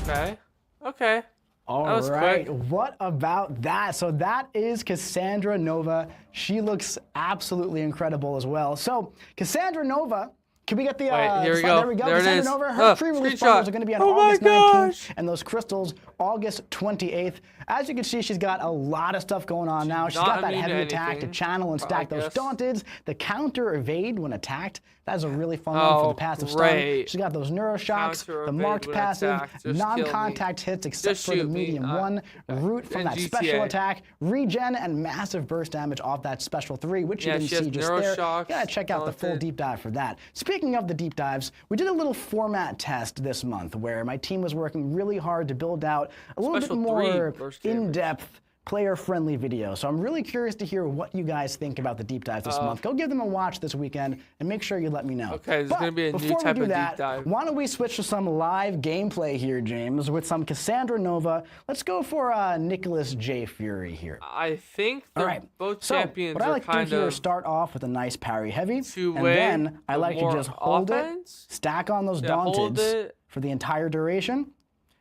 Okay. Okay. All That was right, quick. what about that? So that is Cassandra Nova. She looks absolutely incredible as well. So Cassandra Nova, can we get the? Wait, here we slide? go. There we go. There it Cassandra is. Nova. Her Oh, pre-release screenshot. bundles are going to be on Oh my August 19th, gosh. and those crystals August 28th. As you can see, she's got a lot of stuff going on now. She's not got that immune to heavy attack to anything, channel and I stack those guess. Daunteds. The counter evade when attacked. That is a really fun one for Oh, the passive stun. great. She's got those neuroshocks, Counter the evade marked when passive, attacked. Just kill me. non-contact hits except Just for the shoot me. medium one, root from and that GTA. special attack, regen, and massive burst damage off that special 3, which Yeah, you she can has see just there. You neuroshocks, gotta check out the full Daunted. deep dive for that. Speaking speaking of the deep dives, we did a little format test this month where my team was working really hard to build out a little bit more in-depth, player-friendly video. So I'm really curious to hear what you guys think about the deep dives this month. Go give them a watch this weekend and make sure you let me know. Okay, there's going to be a new type of deep dive. Why don't we switch to some live gameplay here, James, with some Cassandra Nova. Let's go for Nicholas J. Fury here. I think both champions what I like to do here is start off with a nice parry heavy, and then I like to just hold it, stack on those Daunteds for the entire duration.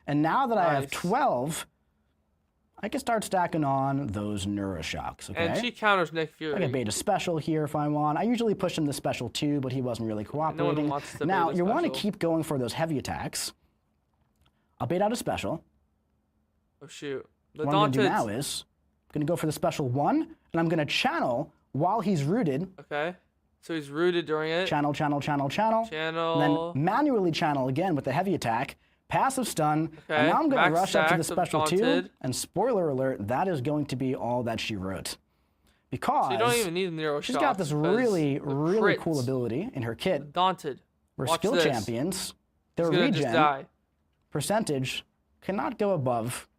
And now that I have 12, I can start stacking on those Neuroshocks, okay? And she counters Nick Fury. I can bait a special here if I want. I usually push him the special too, but he wasn't really cooperating. No one wants to now, bait a you want to special. keep going for those heavy attacks. I'll bait out a special. Oh, shoot. What I'm going to do now is I'm going to go for the special 1, and I'm going to channel while he's rooted. Okay. So he's rooted during it. Channel. Channel. And then manually channel again with the heavy attack. Passive stun, and now I'm going to rush up to the special 2, and spoiler alert, that is going to be all that she wrote. Because so you don't even need Neuroshocks. She's got this really cool ability in her kit. Daunted. We're skill champions. Their regen percentage cannot go above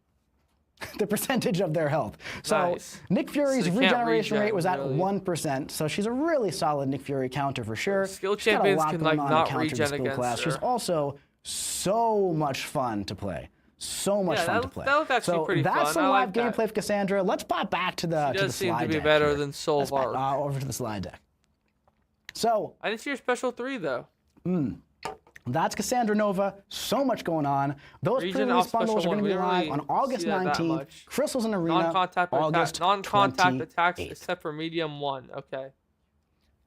the percentage of their health. So Nick Fury's regeneration rate was at 1%, so she's a really solid Nick Fury counter for sure. Skill champions can like not regen against her. She's also so much fun to play. So much fun to play. That was actually pretty fun. That's some live gameplay of Cassandra. Let's pop back to the slide deck. She does seem to be better than Solvark. Over to the slide deck. So I didn't see your special 3 though. That's Cassandra Nova. So much going on. Those pre-release bundles are going to be live on August 19th. Crystals in Arena, non-contact attacks except for medium 1. Okay.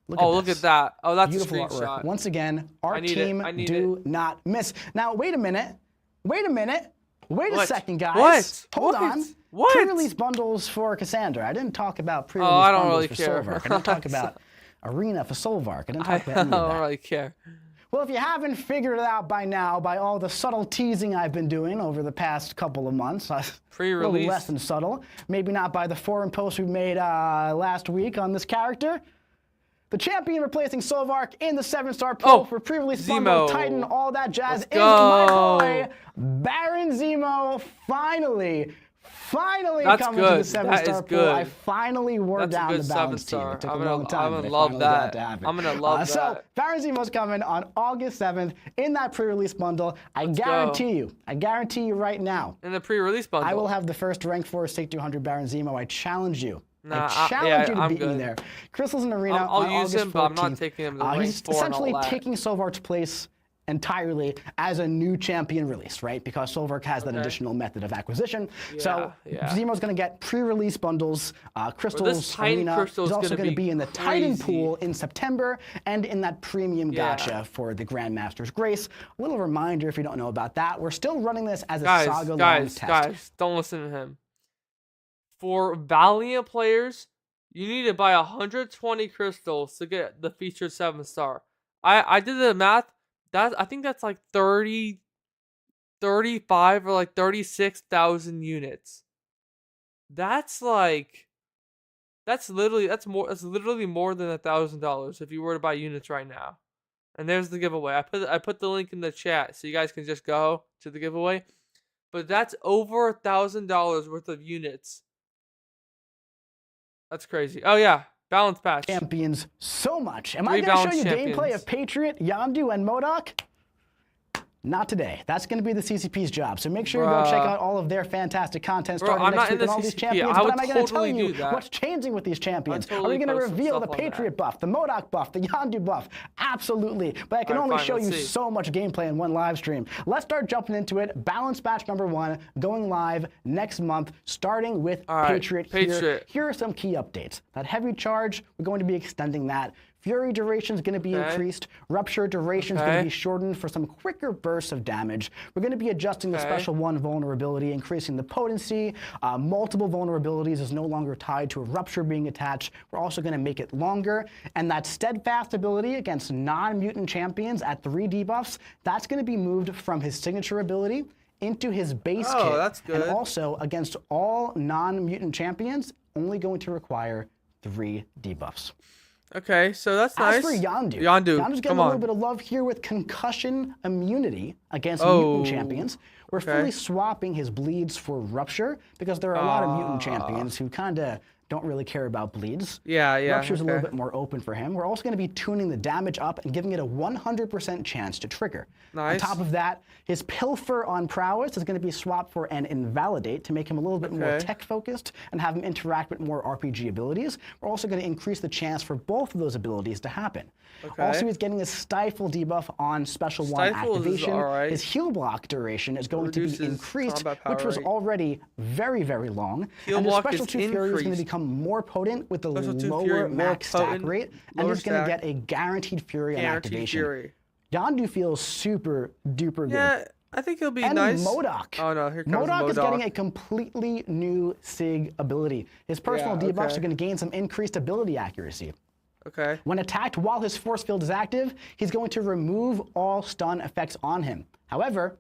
Look at that. Oh, that's beautiful a screenshot. Artwork. Once again, our team do not miss. Now, wait a minute. Wait a second, guys. Hold on. Pre-release bundles for Cassandra. I didn't talk about pre-release bundles for Solvark. I didn't talk about Arena for Solvark. I didn't talk about any of that. I don't really care. Well, if you haven't figured it out by now, by all the subtle teasing I've been doing over the past couple of months, a little less than subtle, maybe not by the forum posts we made last week on this character, the champion replacing Solvark in the 7-star poll for pre-release bundle, Titan, all that jazz is my boy, Baron Zemo, finally coming to the 7-star pool. I finally wore down the balance team. It took a long time, but I finally got it to happen. I'm gonna love that. So Baron Zemo's coming on August 7th in that pre-release bundle. I guarantee you right now. In the pre-release bundle. I will have the first rank 4 Stake 200 Baron Zemo. I challenge you. I challenge you to beat me there. Crystals in Arena on August 14th. I'll use him, but I'm not taking him to rank 4 He's essentially taking Solvark's place entirely as a new champion release, right? Because Solvark has that additional method of acquisition. So Zemo's going to get pre-release bundles, Crystals Arena. He's also going to be in the Titan pool in September and in that premium gacha for the Grandmaster's Grace. A little reminder if you don't know about that, we're still running this as a Saga long test. Guys, don't listen to him. For Valiant players, you need to buy 120 crystals to get the featured 7-star. I did the math. I think that's like 35 or like 36,000 units. That's literally more than $1,000 if you were to buy units right now. And there's the giveaway. I put the link in the chat so you guys can just go to the giveaway. But that's over $1,000 worth of units. That's crazy. Oh yeah. Balance patch. Champions so much. Am I going to show you gameplay of Patriot, Yondu, and MCOC? Not today. That's going to be the CCP's job. So make sure you go check out all of their fantastic content starting next week on all these champions. But am I going to tell you what's changing with these champions? Are we going to reveal the Patriot buff, the MCOC buff, the Yondu buff? Absolutely. But I can only show you so much gameplay in one live stream. Let's start jumping into it. Balance batch number 1 going live next month, starting with Patriot here. Here are some key updates. That heavy charge, we're going to be extending that. Fury duration is going to be increased. Rupture duration is going to be shortened for some quicker bursts of damage. We're going to be adjusting the special 1 vulnerability, increasing the potency. Multiple vulnerabilities is no longer tied to a rupture being attached. We're also going to make it longer. And that steadfast ability against non-mutant champions at 3 debuffs, that's going to be moved from his signature ability into his base kit. Oh, that's good. And also against all non-mutant champions, only going to require 3 debuffs. Okay, so that's As nice. for Yondu, Yondu's Yondu's getting come a on. little bit of love here with concussion immunity against Oh, mutant champions. We're okay. fully swapping his bleeds for rupture because there are a lot of mutant champions who kind of don't really care about bleeds. Yeah, yeah. Rupture's a little okay. bit more open for him. We're also going to be tuning the damage up and giving it a 100% chance to trigger. Nice. On top of that, his Pilfer on prowess is going to be swapped for an Invalidate to make him a little bit more Okay. tech-focused and have him interact with more RPG abilities. We're also going to increase the chance for both of those abilities to happen. Okay. Also, he's getting a Stifle debuff on Special 1 Stifle is activation. alright. His heal block duration is going to be Reduces increased, combat power which was rate. already very, very long. Heal and the block Special is 2 Fury is going to increased. become more potent with the Special 2 lower Fury, more max stack potent, rate, and lower he's going to stack. get a guaranteed Fury on Guaranteed activation. Fury. Yondu feels super duper good. Yeah, I think he'll be And nice. MODOK. Oh no, here comes MODOK is getting MODOK. a completely new SIG ability. His personal Yeah, debuffs okay. are going to gain some increased ability accuracy. Okay. When attacked while his force field is active, he's going to remove all stun effects on him. However,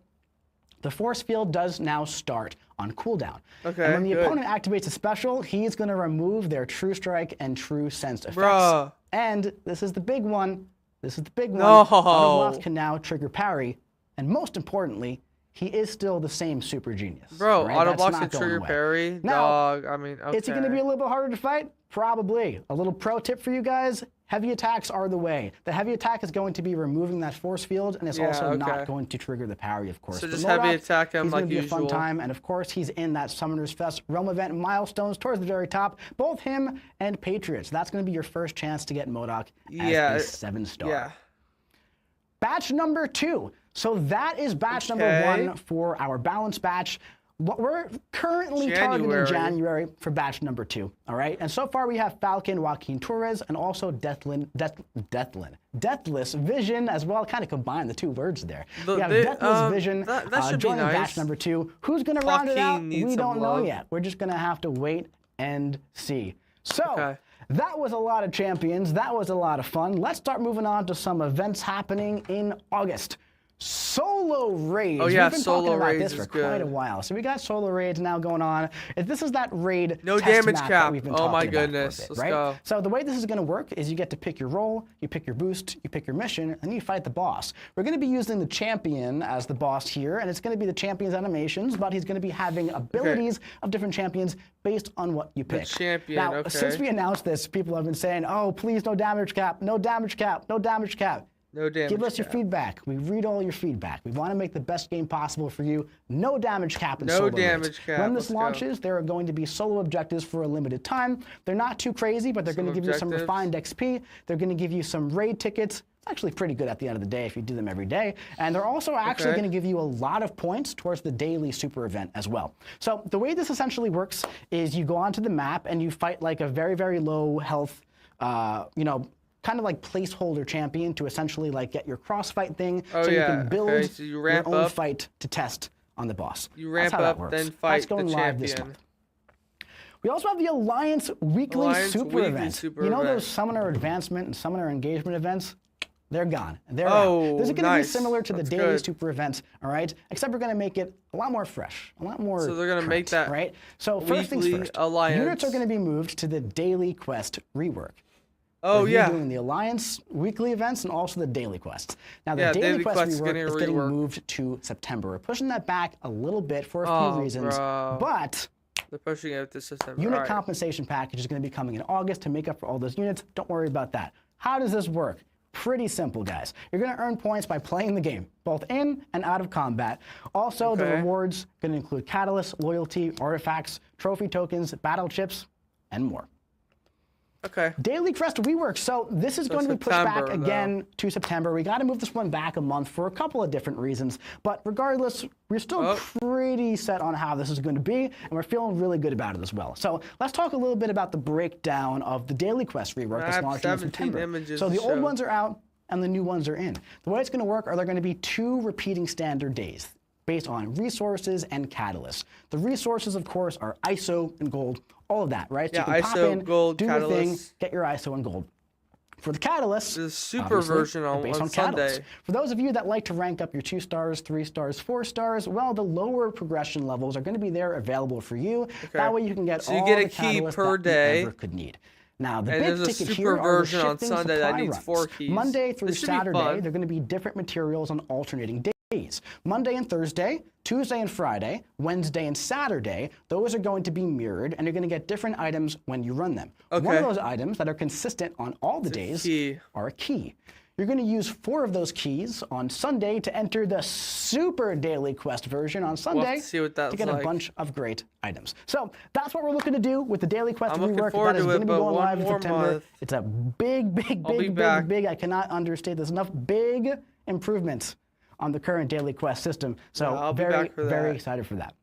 the force field does now start on cooldown. Okay, And when the good. opponent activates a special, he's going to remove their True Strike and True Sense effects. Bruh. And this is the big one. This is the big one. No. Autoblock can now trigger parry. And most importantly, he is still the same super genius. Bro, right? auto That's blocks not and going trigger away. parry, Now, dog. I mean, okay. Is he going to be a little bit harder to fight? Probably. A little pro tip for you guys, heavy attacks are the way. The heavy attack is going to be removing that force field, and it's Yeah, also okay. not going to trigger the parry, of course. So But just heavy MODOK, attack him he's like gonna be a fun usual. time, and of course, he's in that Summoners Fest Realm event milestones towards the very top. Both him and Patriots. That's going to be your first chance to get MODOK Yeah, as a 7-star. Yeah. Batch number 2. So that is batch number Okay. 1 for our balance batch. What we're currently targeting January. January for batch number 2. All right, and so far we have Falcon, Joaquin Torres, and also Deathless Vision as well. Kind of combine the two words there. We have Deathless Vision that should be joining nice. batch number 2. Who's going to round it out? Joaquin needs We some don't know love. yet. We're just going to have to wait and see. So. Okay. That was a lot of champions. That was a lot of fun. Let's start moving on to some events happening in August. Solo raids. Oh, yeah, We've been solo talking about raids this is for quite a good. while. So we got solo raids now going on. This is that raid No test damage map cap. that we've been Oh, my talking about for a goodness. bit, Let's right? go. So the way this is going to work is you get to pick your role, you pick your boost, you pick your mission, and you fight the boss. We're going to be using the champion as the boss here, and it's going to be the champion's animations, but he's going to be having abilities of different champions based on what you pick. champion, Now, okay. since we announced this, people have been saying, oh, please, no damage cap, no damage cap, no damage cap. No damage Give us your cap. feedback. We read all your feedback. We want to make the best game possible for you. No damage cap in No solo damage raids. cap. When Let's this go. launches, there are going to be solo objectives for a limited time. They're not too crazy, but they're going to give you some objectives. refined XP. They're going to give you some raid tickets. It's actually pretty good at the end of the day if you do them every day. And they're also actually Okay. going to give you a lot of points towards the daily super event as well. So the way this essentially works is you go onto the map and you fight like a very, very low health, kind of like placeholder champion to essentially like get your crossfight thing, Oh, so yeah, you can build okay, so you ramp your own up. fight to test on the boss. You That's ramp how that up, works. then That's fight going the live this champion. month. We also have the Alliance Weekly Alliance Super Weekly Event. Super You know Event. those Summoner Advancement and Summoner Engagement events? They're gone. They're Oh, out. This is going to nice. be similar to the That's daily good. super events, all right? Except we're going to make it a lot more fresh, a lot more So they're gonna make current, that right? So first things Weekly first, Alliance. units are going to be moved to the daily quest rework. Oh, We're yeah. doing the Alliance weekly events and also the daily quests. Now, the Yeah, daily daily quest quest is rework getting a is getting rework. moved to September. We're pushing that back a little bit for a few Oh, reasons, bro. but They're pushing it to system. unit Alright. compensation package is going to be coming in August to make up for all those units. Don't worry about that. How does this work? Pretty simple, guys. You're going to earn points by playing the game, both in and out of combat. Also, the Okay. rewards going to include catalysts, loyalty, artifacts, trophy tokens, battle chips, and more. Okay. Daily Crest rework. So this is going to be pushed back September, though. again to September. We got to move this one back a month for a couple of different reasons. But regardless, we're still Oh. pretty set on how this is going to be, and we're feeling really good about it as well. So let's talk a little bit about the breakdown of the Daily Quest rework I that's have launching in 17 September. images So to the old show. ones are out and the new ones are in. The way it's going to work are there going to be 2 repeating standard days based on resources and catalysts. The resources, of course, are ISO and gold, all of that, right? So Yeah, you can pop ISO, in, gold, do your thing, catalysts. get your ISO and gold. For the catalysts, The super obviously, version they're on based on Sunday. catalysts. For those of you that like to rank up your 2 stars, 3 stars, 4 stars, well, the lower progression levels are going to be there available for you. That way you can get So you all get a the key catalysts per that day. you ever could need. Now, the And big there's a ticket super here are the version on shifting Sunday that supply needs runs. 4 keys. Monday through This should be Saturday, fun. they're going to be different materials on alternating days. Monday and Thursday, Tuesday and Friday, Wednesday and Saturday, those are going to be mirrored, and you're going to get different items when you run them. One Okay. of those items that are consistent on all the days key. are a key. You're going to use 4 of those keys on Sunday to enter the Super Daily Quest version on Sunday see what that's to get like. a bunch of great items. So that's what we're looking to do with the Daily Quest I'm looking rework. forward That is to going it, to be but going one live in more September. month. It's a big, big, I'll be big, back. big, big. I cannot understate. There's enough big improvements on the current Daily Quest system. So Yeah, I'll be very, back for very that. excited for that.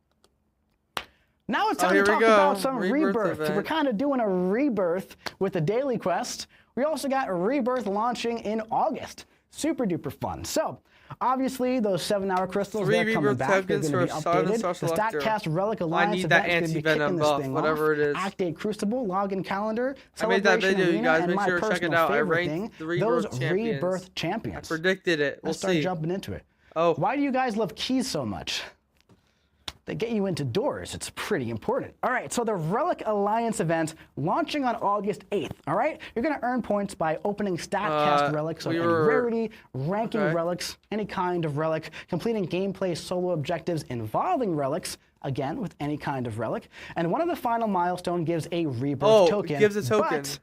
Now it's time here to we talk go. about some Rebirth rebirth. event. We're kind of doing a rebirth with the Daily Quest. We also got a rebirth launching in August. Super duper fun. So, obviously, those 7-hour crystals, 3 they're coming rebirth back. They're tokens going to for be a Silent updated. Star The Selector. StatCast Relic I Alliance need that event is going to be anti-venom kicking this buff, thing whatever off. it is. Act 8 Crucible, Login Calendar, I made that Celebration video, you Arena, guys. and Make my sure to check it personal out. I favorite ranked thing, the rebirth those champions. rebirth champions. Predicted it. We'll Let's start see. jumping into it. Oh. Why do you guys love keys so much? They get you into doors. It's pretty important. All right, so the Relic Alliance event launching on August 8th. All right, you're going to earn points by opening StatCast relics of any rarity, ranking relics, any kind of relic, completing gameplay solo objectives involving relics, again with any kind of relic, and one of the final milestone gives a rebirth token. It gives a token. But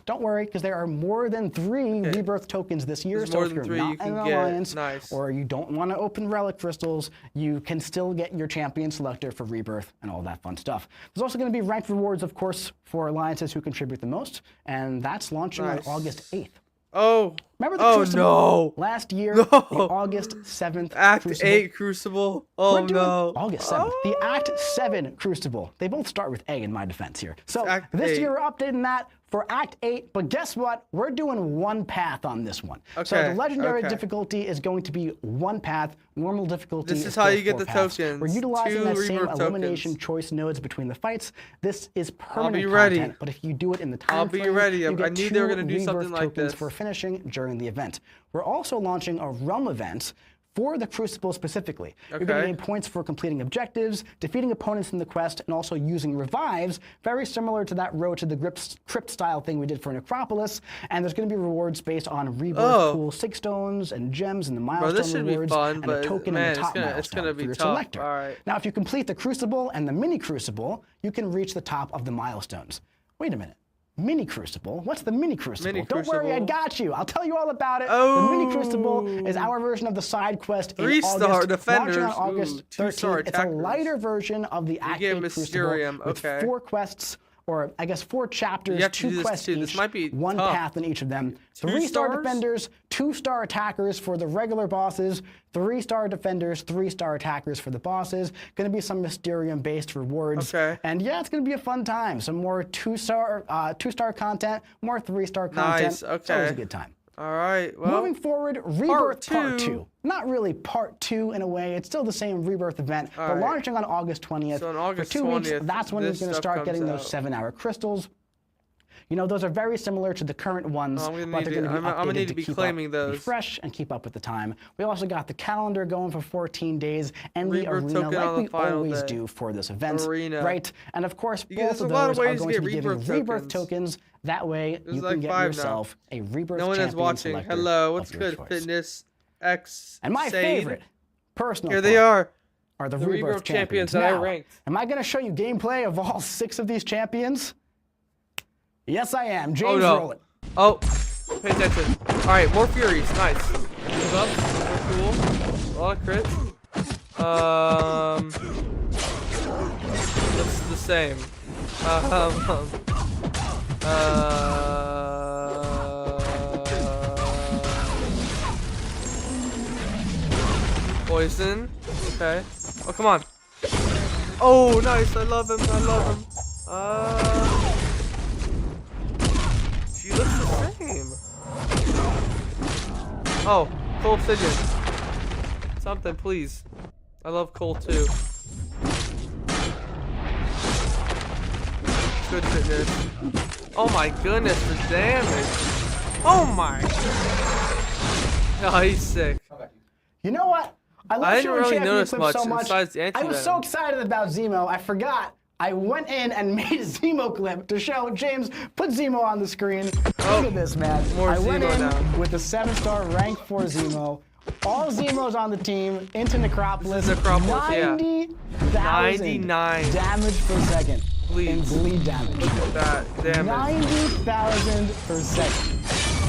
don't worry, because there are more than 3 rebirth tokens this year. There's So more if than you're 3 not you in can an get. alliance, Nice. or you don't want to open relic crystals, you can still get your champion selector for rebirth and all that fun stuff. There's also going to be ranked rewards, of course, for alliances who contribute the most, and that's launching on August 8th. Oh. Remember the Crucible no. last year, No. the August 7th Act Crucible? 8 Crucible. Oh We're doing no. August 7th. The Act 7 Crucible. They both start with A in my defense here. So Act this 8. year we're updating that for Act 8, but guess what? We're doing one path on this one. So Okay, the legendary okay. difficulty is going to be one path. Normal difficulty This is how still you get 4 the paths. tokens. We're utilizing 2 that same rebirth elimination tokens. choice nodes between the fights. This is permanent be ready. content, but if you do it in the time I'll be frame, ready. you I get knew 2 they were gonna do rebirth something like tokens this. for finishing during the event. We're also launching a realm event for the Crucible specifically. You're going to Okay. gain points for completing objectives, defeating opponents in the quest, and also using revives, very similar to that Road to the Crypt style thing we did for Necropolis. And there's going to be rewards based on rebirth pool 6 stones and gems and the milestone this should be rewards fun, and but a token man, in the top it's milestone gonna for be your tough. selector. All right. Now, if you complete the Crucible and the Mini Crucible, you can reach the top of the milestones. Wait a minute. Mini Crucible? What's the Mini Crucible? Mini Don't worry, I Crucible. got you. I'll tell you all about it. Oh. The Mini Crucible is our version of the side quest in 3-star August, defenders. launching on August Ooh, 2-star 13th. It's a attackers. lighter version of the Act 8 get Crucible Mysterium, with okay. 4 quests, or I guess 4 chapters, You have to do 2 this quests too. each, This might be 1 tough. path in each of them. 2 3-star stars? defenders, 2-star attackers for the regular bosses, 3-star defenders, 3-star attackers for the bosses. Going to be some Mysterium-based rewards. Okay. And yeah, it's going to be a fun time. Some more 2-star content, more 3-star content. Nice, It's always okay. a good time. All right. Well, Moving forward, Rebirth Part 2. 2. Not really Part 2 in a way. It's still the same Rebirth event, but right. launching on August 20th. So on August for 2 weeks, 20th, that's when you're this going to stuff start comes getting those out. 7-hour crystals. You know, those are very similar to the current ones, I'm gonna but need they're to- going to be I'm gonna updated need to to be keep claiming up, those. be fresh, and keep up with the time. We also got the calendar going for 14 days and the Rebirth arena, token like on the we final always day. do for this event, Arena. right? And of course, get- both there's of a lot of those are ways to going to get be giving rebirth rebirth tokens. tokens. That way, There's you like can get 5 now. yourself a rebirth no one is champion watching. selector Hello. What's of your good? choice. Fitness X. And my Sade. favorite personal Here they part are. are the Rebirth rebirth champions. that I Now, ranked. am I going to show you gameplay of all 6 of these champions? Yes, I am. James, Oh no. roll it. Oh, pay attention. All right, more Furies. Nice. Move up. Cool. A lot of crits. Looks the same. Poison. Okay. Oh, come on. Oh, nice. I love him. I love him. She looks the same. Oh, Coal Obsidian. Something, please. I love coal too. Good fitness. Oh my goodness, the damage. Oh my. Oh, he's sick. You know what? I love I didn't showing really champion notice clips much so much. besides the I was so anti-venom. excited about Zemo, I forgot I went in and made a Zemo clip to show James. Put Zemo on the screen. Look at this, man. I went Zemo in now. with the 7-star rank 4 Zemo. All Zemos on the team into Necropolis. This is Necropolis, yeah. 90,000 99. damage per second. In Bleeds. bleed damage. That damage. 90,000 per second.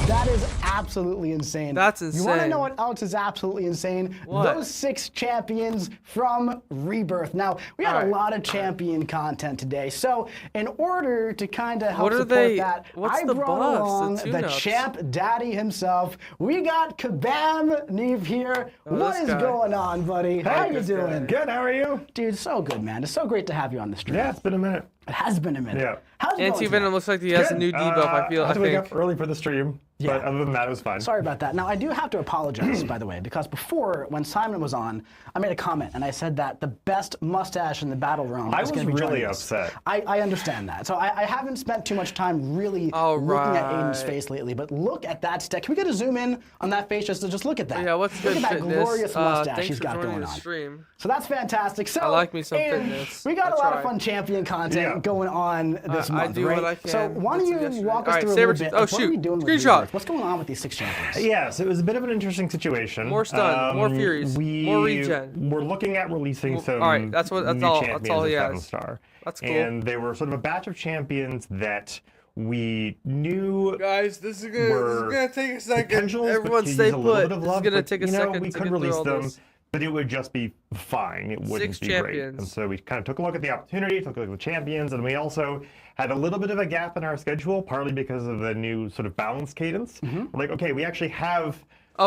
That is absolutely insane. That's You want to insane. know what else is absolutely insane? What? Those 6 champions from Rebirth. Now, we had a Alright. lot of champion content today, so in order to kind of help What are support they- that, what's I the brought buffs, the along the tune-ups? champ daddy himself. We got Kabam Neve here. What this is guy. going on, buddy? How you this guy. doing? Good, how are you? Dude, so good, man. It's so great to have you on the stream. Yeah, it's been a minute. It has been a minute. Yeah. How's it going Anti-Venom tonight? looks like he has a new debuff, I feel. I I had to wake think. up early for the stream, Yeah. but other than that, it was fine. Sorry about that. Now, I do have to apologize, by the way, because before, when Simon was on, I made a comment, and I said that the best mustache in the battle realm I is was going to be really joining us. upset. I understand that. So I haven't spent too much time really All looking at right. Aiden's face lately, but look at that stick. Can we get a zoom in on that face just to look at that? Yeah, what's look good at that fitness? glorious mustache Thanks he's for got joining going the on. stream. So that's fantastic. So I like me some Aiden, fitness. we got I a lot of try. fun champion content Yeah. going on this I month, do right? what I can. So why don't That's you yesterday. walk us Alright, through a little Sabretooth. bit Oh, of what are we shoot. doing with Screenshot. Rebirth? What's going on with these 6 champions? Yeah, so it was a bit of an interesting situation. More stun, more Furies, more regen. We're looking at releasing some alright, that's new all champions he at has. 7-star. That's cool. And they were sort of a batch of champions that we knew Guys, this is were gonna take a second. potentials, but Everyone could stay use a little put. bit of This is love, gonna but, take a you know, second we to could get through release all them, this. but it would just be fine. It wouldn't 6 be great. champions. And so we kind of took a look at the opportunity, took a look at the champions, and we also had a little bit of a gap in our schedule, partly because of the new sort of balance cadence. We're like, okay, we actually have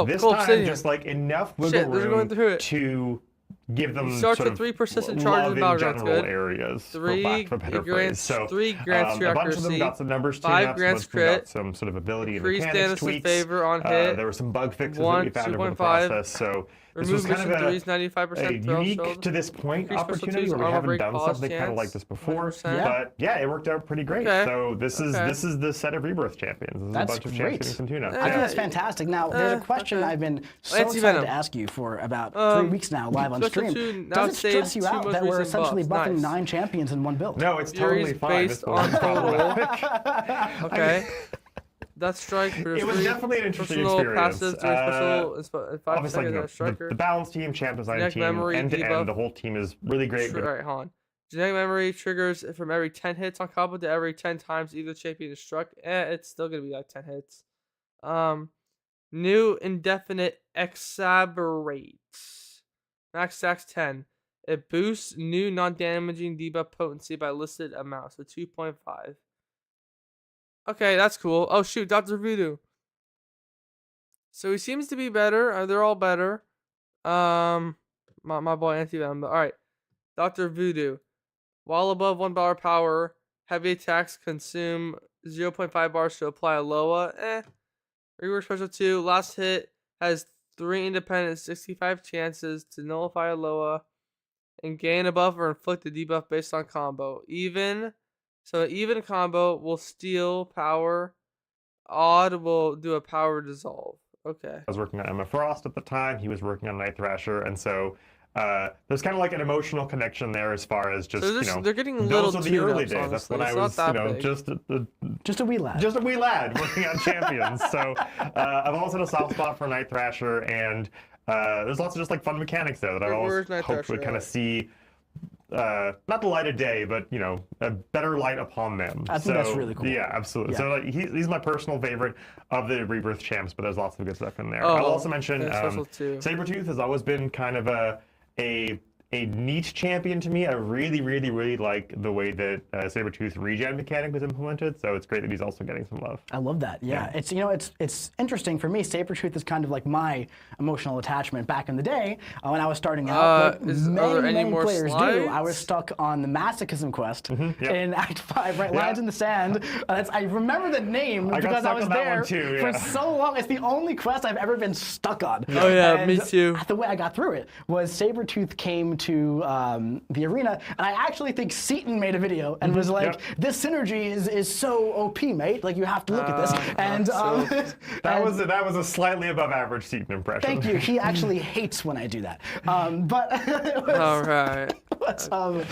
this cool, time Obsidian. just like enough wiggle Shit, they're going room through it. to give them starts sort with of 3 persistent charges love in in Battlegrounds, general good. areas, 3 for lack of a better phrase. grants, So 3 grants to a bunch of them accuracy, got some numbers 5 tune-ups, grants most of them got crit, some sort of ability and increased mechanics status in tweaks. favor on hit, There were some bug fixes that 1, we found over the 2.5, process. So this remove was kind mission of 3's 95% a throw unique shield, to this point increased special opportunity twos, where we armor haven't break, done pause something kind of chance, like this before. 100%. But yeah, it worked out pretty great. Okay. So this Okay. is the set of Rebirth champions. This is That's a bunch of great. champions and tune-ups. I think Yeah. that's fantastic. Now, there's a question okay. I've been so Anti-Venom. excited to ask you for about 3 weeks now, live on Special stream. two now Does it stress saves you 2 out most that we're recent essentially buffs. buffing Nice. 9 champions in one build? No, it's Fury's totally fine. based It's one on problem. Okay. That strike. It was definitely an interesting personal experience. Passive, 3 special, 5 Obviously, seconds, you know, striker. the balance team, champ design Genetic team, memory, end to debuff. end, the whole team is really great. All right, hold on. Genetic memory triggers from every 10 hits on combo to every 10 times either champion is struck. It's still gonna be like 10 hits. New indefinite exacerbate. Max stacks 10. It boosts new non-damaging debuff potency by listed amount, so 2.5. Okay, that's cool. Oh shoot, Dr. Voodoo. So he seems to be better. They're all better. My boy Anti-Venom. All right, Dr. Voodoo. While above 1 bar power, heavy attacks consume 0.5 bars to apply a Loa. Rework special 2. Last hit has 3 independent 65 chances to nullify a Loa and gain a buff or inflict a debuff based on combo. So an even combo will steal power. Odd will do a power dissolve. Okay. I was working on Emma Frost at the time. He was working on Night Thrasher, and so there's kind of like an emotional connection there as far as just, So you know, they're getting little those are the early tune-ups, days. That's honestly. when I It's was, not you that know, big. Just a wee lad. just a wee lad working on champions. So I've always had a soft spot for Night Thrasher, and there's lots of just like fun mechanics there that I've Where's always Night hoped would Thrasher kind of at? see. Not the light of day, but you know, a better light upon them. I think that's really cool. Yeah, absolutely. Yeah. So like, he's my personal favorite of the Rebirth champs, but there's lots of good stuff in there. Oh, I'll also mention and special too. Sabretooth has always been kind of a neat champion to me. I really, really, really like the way that Sabretooth regen mechanic was implemented. So it's great that he's also getting some love. I love that. Yeah, it's it's interesting for me. Sabretooth is kind of like my emotional attachment back in the day when I was starting out. Like are many, there any many more players do. slides? I was stuck on the masochism quest yep. in Act 5, right? Yeah. Lines in the Sand. I remember the name I got because I stuck was on that there one too, for yeah. so long. It's the only quest I've ever been stuck on. Oh, yeah, And me too. The way I got through it was Sabretooth came to the arena, and I actually think Seaton made a video and was like, Yep. "This synergy is so OP, mate. Like you have to look at this." And That was a slightly above average Seaton impression. thank you. He actually hates when I do that. But All right. lots of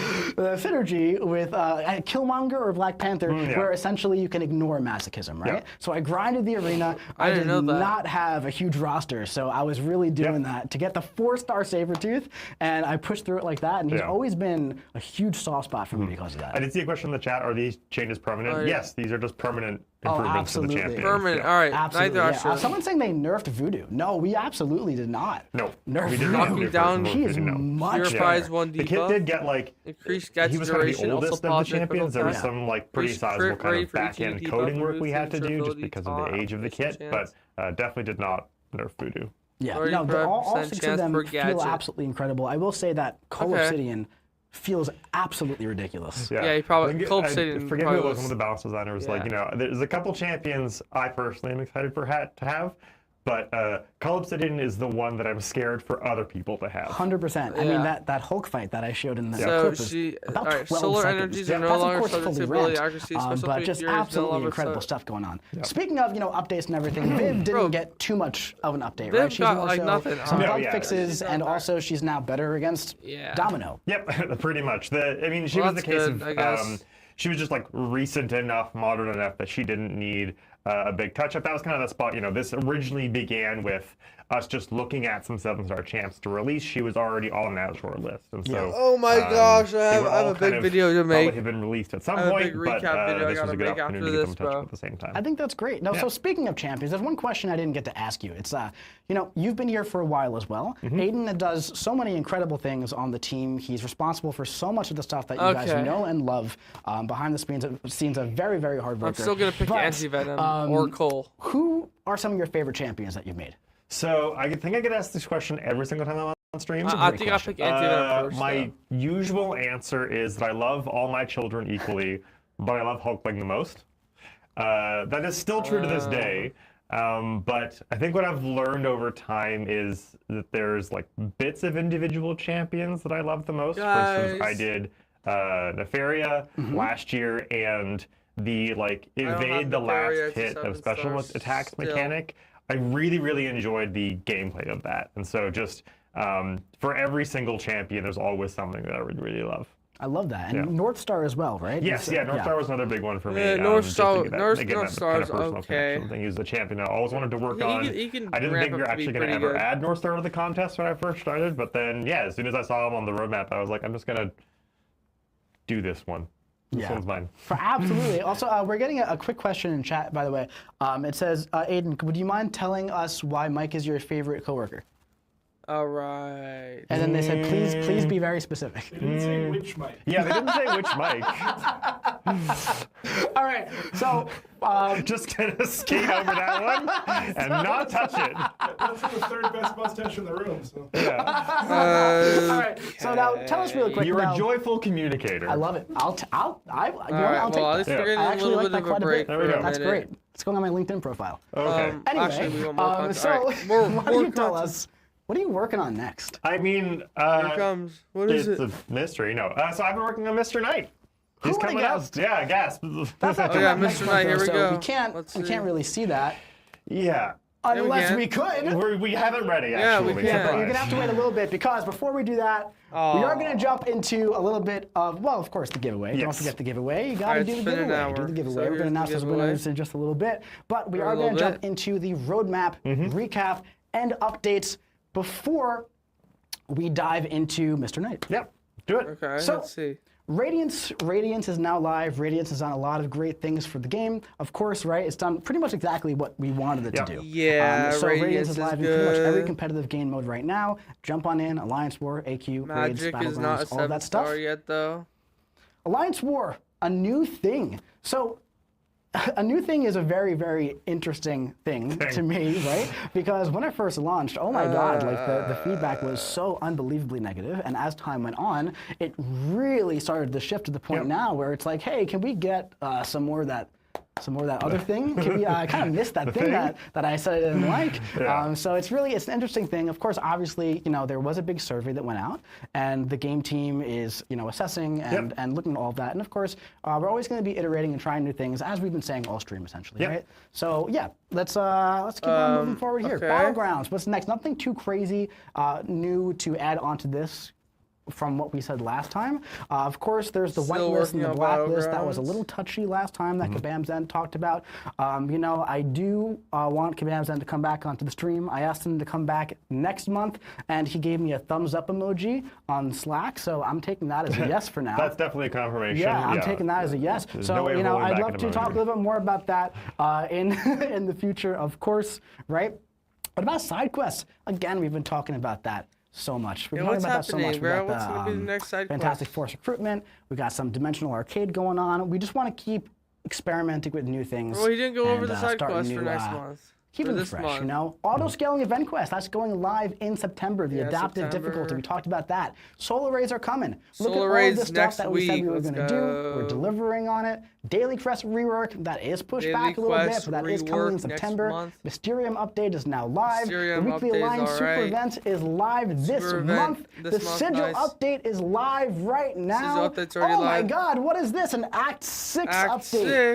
synergy with Killmonger or Black Panther, where essentially you can ignore masochism, right? Yeah. So I grinded the arena. I didn't did know that. not have a huge roster, so I was really doing that to get the 4-star Sabretooth, and I pushed through it like that, and he's always been a huge soft spot for me because of that. I did see a question in the chat. Are these changes permanent? Oh, yeah. Yes, these are just permanent improvements to the absolutely. champions. Permanent. Yeah. All right. Absolutely. Neither Yeah. should. Someone's saying they nerfed Voodoo. No, we absolutely did not. No, Nerf we did Voodoo. not Knocking do down- first He is no. much Your better. prize 1 The kid debuff. did get like Increased gets he was kind of the duration, also oldest of the positive champions. There was yeah. some like pretty Increased sizable crit kind rate of for each back end debuff, coding work we had to reducing do just durability, because of the taunt, age of the application kit, chance. but definitely did not nerf Voodoo. Yeah, no, all 6 of chance them per feel gadget. absolutely incredible. I will say that Cole Okay. Obsidian feels absolutely ridiculous. Yeah, he probably- I think- Cole I Obsidian forget who probably it was. was- One of the balance designers, like, Yeah. you know, there's a couple champions I personally am excited for to have, but Cole Obsidian is the one that I'm scared for other people to have. 100%. I mean, Yeah. that Hulk fight that I showed in the So clip was she, about alright, 12 solar seconds. energies are no That's, of longer course, subject fully to ability ramped, accuracy, special but feat just fury is no absolutely longer incredible set. stuff going on. Speaking of, updates and everything, Viv didn't Bro, get too much of an update, Viv right? She's got, more like, so nothing. some No, bug yeah. fixes, and also she's now better against Yeah. Domino. Yep, pretty much. I mean, she Well, was the that's case good, of, I guess. she was just like recent enough, modern enough that she didn't need a big touch up. That was kind of the spot, this originally began with us just looking at some 7-star champs to release. She was already on that short list. And so, Oh my gosh, I they have would a all big kind of video to probably make. have been released at some I have a point, big but recap video I this was gotta a good make opportunity after to get them this, touched bro. up at the same time. I think that's great. No, so speaking of champions, there's one question I didn't get to ask you. It's, you've been here for a while as well. Aiden does so many incredible things on the team. He's responsible for so much of the stuff that you guys Okay. know and love. Behind the scenes, a very, very hard worker. I'm still gonna pick But, Anti-Venom or Cole. Who are some of your favorite champions that you've made? So I think I get asked this question every single time I'm on stream. I think I pick Anti-Venom first. My usual answer is that I love all my children equally, but I love Hulkling the most. That is still true to this day. But I think what I've learned over time is that there's like bits of individual champions that I love the most. For instance, I Guys. did Nefaria last year, and the like don't have evade the Nefaria, last it's a hit of 7 special stars attacks still. mechanic. I really, really enjoyed the gameplay of that. And so just for every single champion, there's always something that I would really love. I love that. And Yeah. North Star as well, right? Yes, It's, North Star was another big one for me. Yeah, North just to Star- get that- North- again, North that Star's kind of personal okay. connection thing. He was a champion I always wanted to work He on. can- he can I didn't ramp think we up were to be actually going to pretty ever good. add North Star to the contest when I first started, but then, yeah, as soon as I saw him on the roadmap, I was like, I'm just going to do this one. This one's mine. Absolutely. Also, we're getting a quick question in chat, by the way. It says, Aiden, would you mind telling us why Mike is your favorite coworker? All right. And then they said, please be very specific. They didn't say which mic. Yeah, they didn't say which mic. All right. So, Just gonna skate over that one and not touch it. That's the third best mustache in the room. So. all right. So now, tell us really quick. You're now, a joyful communicator. I love it. I'll take All right, that. well, at least we're getting I a actually little like bit that of quite a break. a There we bit. go. That's great. It's going on my LinkedIn profile. Okay. Anyway, Actually, we want more content. so All right, more why don't you tell content. us, what are you working on next? I mean, Here it comes. What is it's it? a mystery. No. So I've been working on Mr. Knight. He's Who would've coming out. guessed? Yeah, gasp. That's not Oh, yeah, next Mr. month, Knight, here though, we so go. We can't Let's we see. can't really see that Yeah. unless can. we could. We have it ready, Yeah, we actually. can. But you're gonna have to wait a little bit because before we do that, we are gonna jump into a little bit of, well, of course, the giveaway. Don't Yes. forget the giveaway. You gotta Alright, do it's the been an giveaway. hour. Do the giveaway. So We're here's gonna the announce those giveaway. winners in just a little bit, but we For a are little gonna jump bit. into the roadmap recap and updates before we dive into Mr. Knight. Yep. Do it. Okay, So- let's see. Radiance is now live. Radiance has done a lot of great things for the game. Of course, right? It's done pretty much exactly what we wanted it Yeah. to do. Yeah, so Radiance is is live in pretty much good. every competitive game mode right now. Jump on in, Alliance War, AQ, Raids, Magic is not a Battlegrounds, all of that stuff. 7-star yet, though. Alliance War, a new thing. So a new thing is a very, very interesting thing to me, right? Because when I first launched, oh my God, like the feedback was so unbelievably negative. And as time went on, it really started to shift to the point now where it's like, hey, can we get some more of that other thing? Can we, I kind of missed that thing that I said I didn't like. So it's an interesting thing. Of course, obviously, there was a big survey that went out, and the game team is, assessing and looking at all of that. And of course, we're always going to be iterating and trying new things, as we've been saying all stream, essentially, right? So yeah, let's keep on moving forward here. okay. Battlegrounds. What's next? Nothing too crazy new to add onto this. from what we said last time. Of course, there's the Still whitelist and the working on blacklist. That was a Battlegrounds. little touchy last time that Kabam Zen talked about. You know, I do want Kabam Zen to come back onto the stream. I asked him to come back next month, and he gave me a thumbs up emoji on Slack, so I'm taking that as a yes for now. That's definitely a confirmation. Yeah, I'm taking that as a yes. There's So, no way of you know, rolling I'd back love an to talk a emoji. little bit more about that in in the future, of course, right? What about side quests? Again, we've been talking about that so much. We've Yeah, been what's talking about that so happening, much. We bro? got What's gonna be the next side Fantastic quest? Force recruitment. We got some Dimensional Arcade going on. We just want to keep experimenting with new things. Well, he didn't go over and, the side start quest for new, next month. Keep For them this fresh, month. you know. Auto scaling event quest, that's going live in September. The Yeah, adaptive September. difficulty, we talked about that. Solar rays are coming. Look at Solar all rays of the stuff next that we said we week. were Let's going to do. We're go. delivering on it. Daily Quest rework, that is pushed Daily back a little bit, Quest but that is coming in rework next September. month. Mysterium update is now live. Mysterium the Weekly update is Alliance Super alright. event is live this Super event month. this The month, Sigil nice. update is live right now. update's already Oh my live. God, what is this? An Act 6 Act update.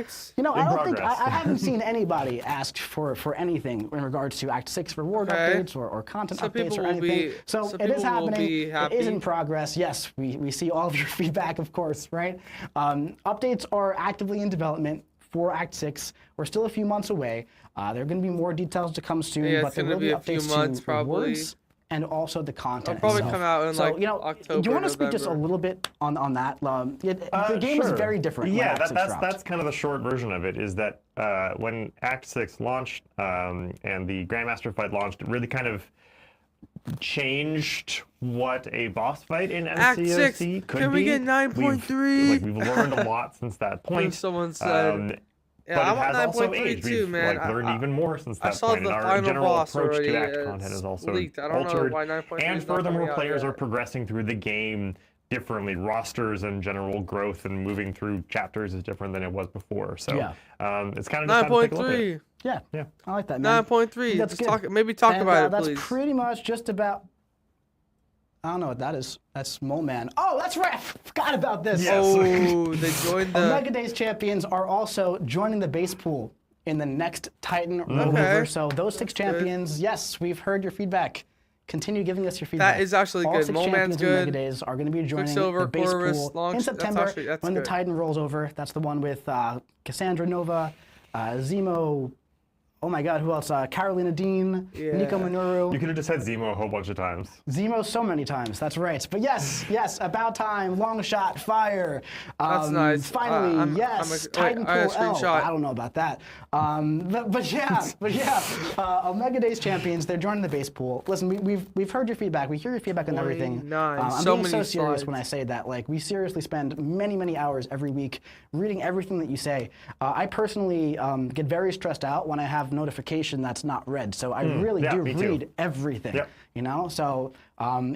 6. You know, In I don't think progress. I haven't seen anybody ask for anything in regards to Act 6 reward Okay. updates or content So updates people or will anything. be- so so it people is will happening. be It is in happy. progress. Yes, we see all of your feedback, of course, right? Updates are actively in development for Act 6. We're still a few months away. There are going to be more details to come soon, Yeah, but it's there gonna will be be a few updates months, to probably. rewards and also the content. It'll probably itself. come out in, so, like, you know, October, do you want to speak just a November. little bit on that? The game is Sure. very different. when Yeah, Act 6 that's dropped. kind of the short version of it. Is that when Act 6 launched and the Grandmaster fight launched, it really kind of changed what a boss fight in Act MCOC 6, could can we be. get 9.3? We've learned a lot since that point. Someone said. But Yeah, I it want has also 9.3 aged. too, We've man. learned even more since I that saw point. the And our final general boss approach already. to Act It's content is also leaked. I don't know altered. why 9.3 And is not furthermore, coming out players yet. are progressing through the game differently. Rosters and general growth and moving through chapters is different than it was before. So Yeah. it's kind of just time to take a look at it. 9.3. Yeah, Yeah. I like that, man. 9.3. That's Just good. talk, maybe talk And, about it, that's please. pretty much just about. I don't know what that is. That's Mole Man. Oh, that's right. I forgot about this. Yes. Oh, they joined the. Omega Days champions are also joining the base pool in the next Titan rollover. Okay. So those 6 champions, yes, we've heard your feedback. Continue giving us your feedback. That is actually All good. 6 Mole Man's champions in Omega good. Days are going to be joining Quicksilver, the base Corvus, pool Launch- in that's September actually- that's when the good. Titan rolls over. That's the one with Cassandra Nova, Zemo. Oh my God, who else? Carolina Dean, Yeah. Nico Minoru. You could have just said Zemo a whole bunch of times. Zemo so many times. That's right. But yes, about time. Long shot, fire. That's nice. Finally, I'm yes. wait, Titan I have a Pool L. screenshot. I don't know about that. But yeah. Omega Days champions. They're joining the base pool. Listen, we've heard your feedback. We hear your feedback on everything. 29, I'm so being so many serious slides. when I say that. Like, we seriously spend many hours every week reading everything that you say. I personally get very stressed out when I have notification that's not read. So I really yeah, do me too. read everything. Yep. You know, so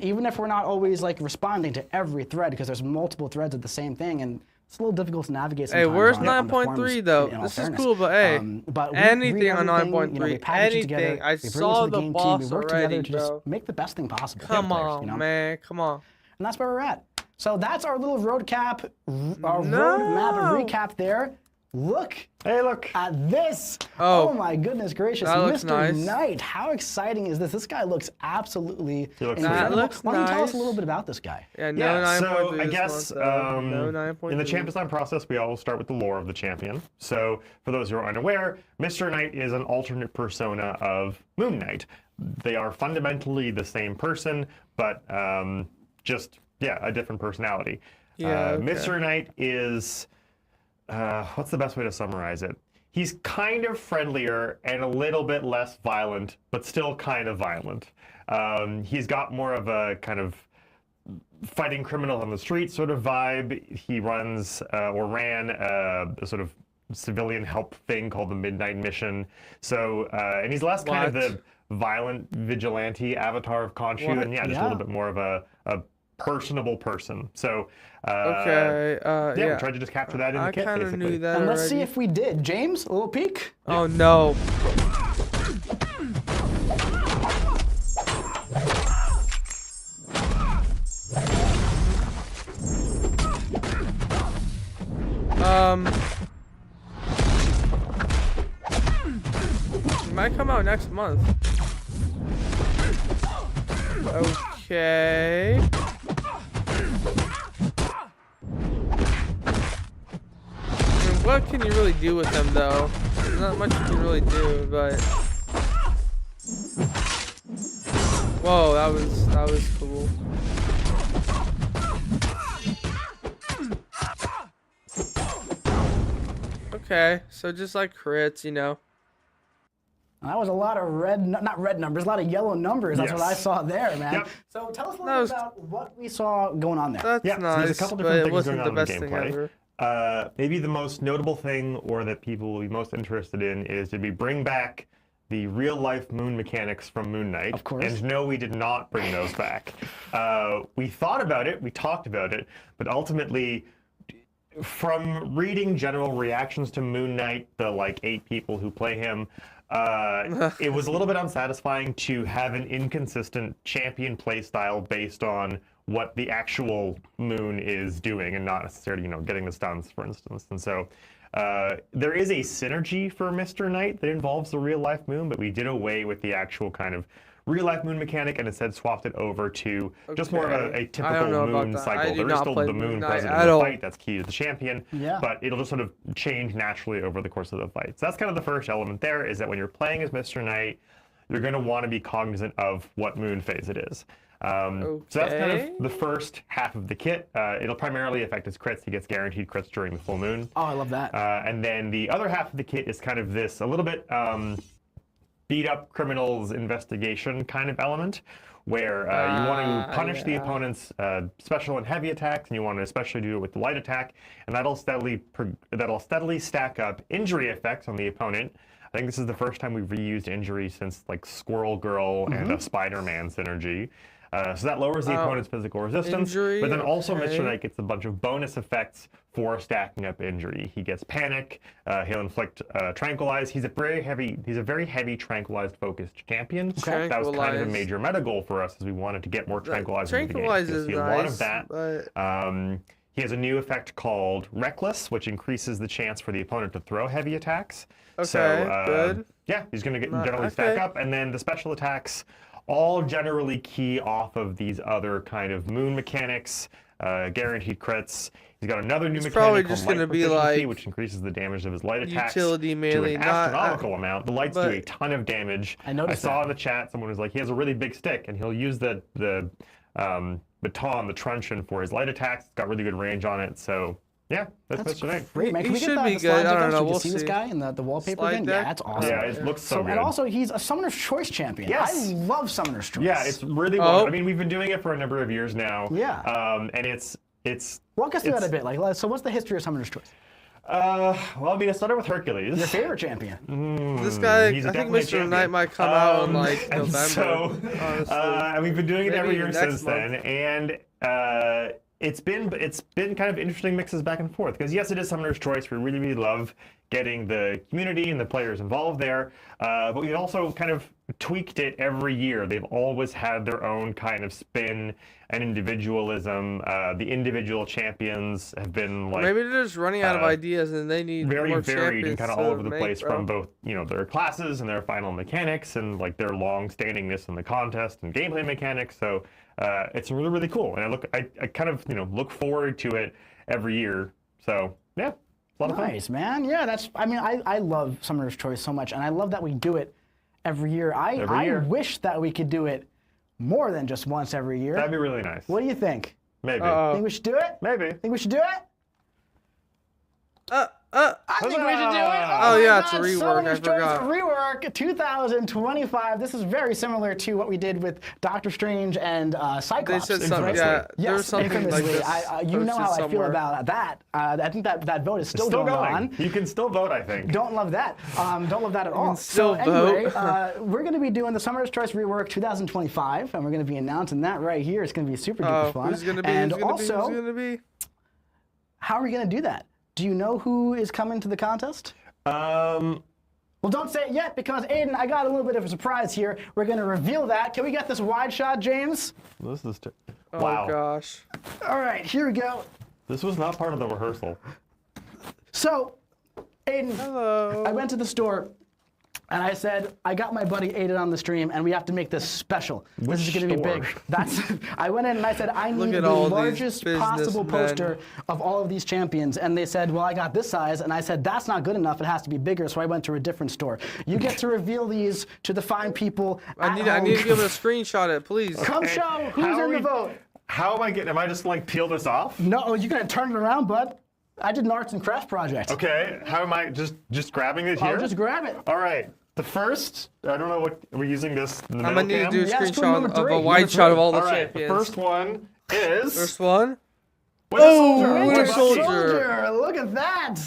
even if we're not always like responding to every thread because there's multiple threads of the same thing, and it's a little difficult to navigate Hey, sometimes. where's on the forums, 9.3 though? in all This is fairness. cool, but hey, but we anything read on everything, you know, we 9.3, package it together, anything. I we bring it to saw the game team, boss we work already, together to just bro. make the best thing possible. for Come players, on, you know? man. Come on. And that's where we're at. So that's our little roadmap No. recap there. Look Hey, look. at this. Oh. My goodness gracious. That looks Mr. nice. Knight, how exciting is this? This guy looks absolutely He looks incredible. That looks Why don't you tell us nice. a little bit about this guy? Yeah, no Yeah, 9.3 so I this guess month, though. No 9.3. in the champion design process, we always start with the lore of the champion. So for those who are unaware, Mr. Knight is an alternate persona of Moon Knight. They are fundamentally the same person, but just, a different personality. Yeah, okay. Mr. Knight is, what's the best way to summarize it? He's kind of friendlier and a little bit less violent, but still kind of violent. He's got more of a kind of fighting criminal on the street sort of vibe. He runs or ran a sort of civilian help thing called the Midnight Mission. So, and he's less kind of What? the violent vigilante avatar of Khonshu, What? and just a Yeah. little bit more of a personable person. So, Okay. yeah, Yeah. we tried to just capture that in the I kit, kind of basically. knew that. And let's see already. if we did. James, a little peek. Oh no. It might come out next month. Okay. what can you really do with them though? There's not much you can really do, but whoa, that was cool. Okay, so just like crits, you know. That was a lot of not red numbers, a lot of yellow numbers. That's what I saw there, man. Yep. So tell us a little bit about what we saw going on there. That's Yeah, nice, so there's a couple but different it things wasn't going the on in best the thing gameplay. ever. Maybe the most notable thing, or that people will be most interested in, is did we bring back the real-life moon mechanics from Moon Knight? Of course. And no, we did not bring those back. We thought about it, we talked about it, but ultimately, from reading general reactions to Moon Knight, the like 8 people who play him, it was a little bit unsatisfying to have an inconsistent champion playstyle based on what the actual moon is doing and not necessarily, you know, getting the stuns, for instance. And so there is a synergy for Mr. Knight that involves the real-life moon, but we did away with the actual kind of real-life moon mechanic and instead swapped it over to just more of a typical moon cycle. There is still the moon present in the fight. That's key to the champion, but it'll just sort of change naturally over the course of the fight. So that's kind of the first element there, is that when you're playing as Mr. Knight, you're going to want to be cognizant of what moon phase it is. So that's kind of the first half of the kit. It'll primarily affect his crits. He gets guaranteed crits during the full moon. Oh, I love that. And then the other half of the kit is kind of this a little bit beat up criminals investigation kind of element, where you want to punish the opponent's special and heavy attacks, and you want to especially do it with the light attack, and that'll steadily stack up injury effects on the opponent. I think this is the first time we've reused injury since like Squirrel Girl and a Spider-Man synergy. So that lowers the opponent's physical resistance, but then also Mr. Knight gets a bunch of bonus effects for stacking up injury. He gets panic, he'll inflict tranquilize. He's a very heavy tranquilized focused champion. That was kind of a major meta goal for us, as we wanted to get more tranquilized in the game. You'll see a lot of that. But... he has a new effect called Reckless, which increases the chance for the opponent to throw heavy attacks. Good. Yeah, he's going to generally stack up, and then the special attacks all generally key off of these other kind of moon mechanics, guaranteed crits. He's got another new mechanic probably called just light going to be proficiency, like which increases the damage of his light attacks utility mainly, to an astronomical amount. The lights do a ton of damage. I saw in the chat someone was like, he has a really big stick, and he'll use the baton, the truncheon, for his light attacks. It's got really good range on it, so... yeah, that's Mr. Knight. Great, man. Can He we should get be the good. slide I don't know. so we We'll can see see. this guy in the wallpaper Slide again? deck? Yeah, that's awesome. Yeah, it looks so good. And also, he's a Summoner's Choice champion. Yes. I love Summoner's Choice. Yeah, it's really well. I mean, we've been doing it for a number of years now. Yeah. And it's walk us through that a bit. Like, so what's the history of Summoner's Choice? well, I mean, it started with Hercules. Your favorite champion. This guy, He's I think definitely a Mr. champion. Knight might come out in like and November. So, honestly. and we've been doing it every Maybe year next since month. then, and it's been kind of interesting mixes back and forth, because yes, it is Summoner's Choice. We really love getting the community and the players involved there, but we've also kind of tweaked it every year. They've always had their own kind of spin and individualism. The individual champions have been like Maybe they're just running out of ideas and they need very more varied and kind of all over the make, place, bro. from both, you know, their classes and their final mechanics and like their long-standingness in the contest and gameplay mechanics. So it's really cool, and I kind of, you know, look forward to it every year. So yeah, it's a lot of fun. Nice, man. Yeah, I love Summoner's Choice so much, and I love that we do it every year. I wish that we could do it more than just once every year. That'd be really nice. What do you think? Maybe. Think we should do it? Maybe. Think we should do it? I think we should do it. Oh, yeah, it's a my God, rework. Summoner's I forgot. Choice rework 2025. This is very similar to what we did with Doctor Strange and They Cyclops. said something. Infamously. Yeah, there was Yes, something like infamously. this. You know how I feel somewhere. about that. I think that vote is still, Still going going. on. You can still vote, I think. Don't love that. Don't love that at all. still anyway, vote. we're going to be doing the Summoner's Choice rework 2025, and we're going to be announcing that right here. It's going to be super duper fun. Who's gonna be? And Who's gonna also, be? Who's gonna be? how are we going to do that? Do you know who is coming to the contest? Well, don't say it yet, because Aiden, I got a little bit of a surprise here. We're going to reveal that. Can we get this wide shot, James? This is Oh gosh. All right, here we go. This was not part of the rehearsal. So, Aiden, Hello. I went to the store And I said, I got my buddy Aiden on the stream, and we have to make this special. This is going to be big. I went in and I said, I need the largest possible poster of all of these champions. And they said, well, I got this size. And I said, that's not good enough. It has to be bigger. So I went to a different store. You get to reveal these to the fine people. I need to give it a screenshot it, please. Come show who's in the vote. How am I just like peel this off? No, you're going to turn it around, bud. I did an arts and crafts project. Okay, how am I just grabbing it here? I'll just grab it. All right, the first, I don't know what, we're using this in the I'm middle going to need to do a Yeah, screenshot of a number wide shot of all the All right, champions. the first one is... First one? Winter Soldier. Winter Soldier. Soldier. Look at that.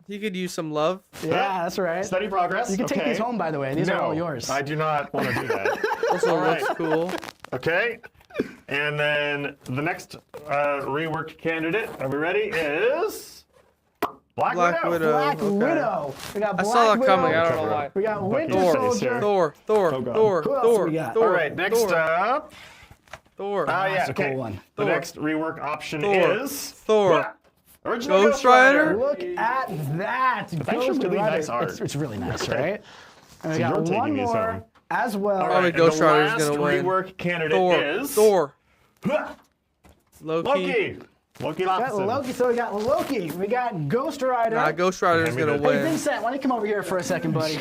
He could use some love. Yeah, that's right. Steady progress. You can take these home, by the way. These are all yours. I do not want to do that. Also All right. looks cool. Okay, and then the next reworked candidate, are we ready, is Black Widow. Black Okay. Widow. We got I Black saw that Widow. coming. I don't know why. We got Winter Thor. Soldier. Thor. Oh, God. Thor. Who else Thor. we got? Thor. All right, next Thor. up. Thor. Yeah, That's a okay. cool one. The Thor. next rework option Thor. is Thor. Original Ghost Rider. Look at that. actually Ghost really Rider. nice art. It's really nice, Okay. right? And we So got you're taking one these more home. as well. All Probably right, Ghost and the Rider's last gonna win. rework candidate Thor. is Thor. Loki. Loki We got Lofton. Loki, so we got Loki. We got Ghost Rider. Nah, Ghost Rider's Hand me gonna that. Hey, win. Vincent, why don't you come over here for a second, buddy?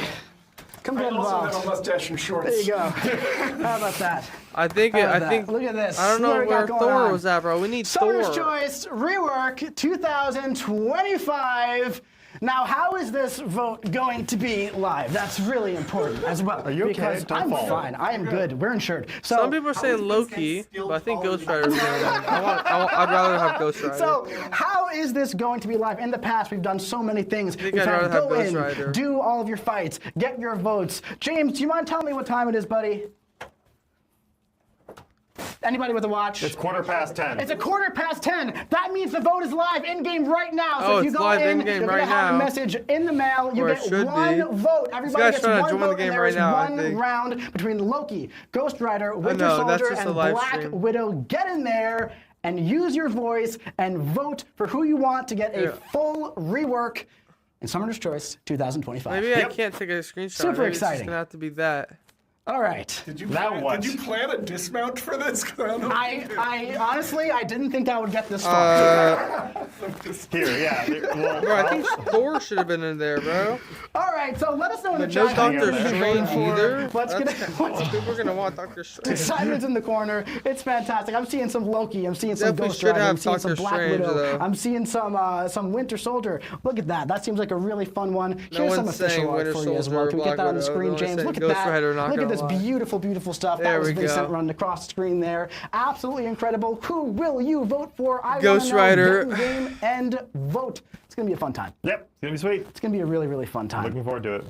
Come get Also involved. have a mustache and shorts. There you go. How about that? I think. How about I that? think. Look at this. I don't What know do we got where going Thor on? was at, bro. We need Summer's Thor. Choice Rework 2025. Now, how is this vote going to be live? That's really important as well. Are you okay? Because Don't I'm fall. fine. I am good. We're insured. So, Some people are saying Loki, but I think Ghost Rider's gonna win. I'd rather have Ghost Rider. So, how is this going to be live? In the past, we've done so many things. think We've I'd had rather have go Ghost in, Rider. do all of your fights, get your votes. James, do you mind telling me what time it is, buddy? Anybody with a watch? It's 10:15. It's a 10:15. That means the vote is live in game right now. So Oh, if you it's go live in, in-game you're right gonna have now. a message in the mail. You Or it get should one be. vote. Everybody guy's gets trying to one join the vote, game and there right is now, I one think. round between Loki, Ghost Rider, Winter know, that's Soldier, just a and live Black stream. Widow. Get in there and use your voice and vote for who you want to get a Yeah. full rework in Summer's Choice 2025. Maybe I can't take a screenshot. Super Maybe It's exciting. just gonna have to be that. All right. Did you Now plan, what? Did you plan a dismount for this? 'Cause I don't know. I honestly, I didn't think I would get this far. Here, yeah. Well, Bro, I think Thor should have been in there, bro. All right, so let us know in the No chat. Doctor who you're voting Strange for. either. Let's get People are gonna want Doctor Strange. Excitement in the corner. It's fantastic. I'm seeing some Loki. I'm seeing some Definitely Ghost should Rider. I'm have seeing some Doctor Black Strange, Widow. though. I'm seeing some Winter Soldier. Look at that. That seems like a really fun one. Here's some one's saying official art Winter for you as well. Soldier Can we or get that on the Black screen, Widow. They're James? only Look at saying Ghost that. Rider, not Look at gonna this lie. beautiful, beautiful stuff. There That was we Vincent go. running across the screen there. Absolutely incredible. Who will you vote for? I Ghost wanna know. Rider. Get in game and vote. It's gonna be a fun time. Yep, it's gonna be sweet. It's gonna be a really, really fun time. Looking forward to it.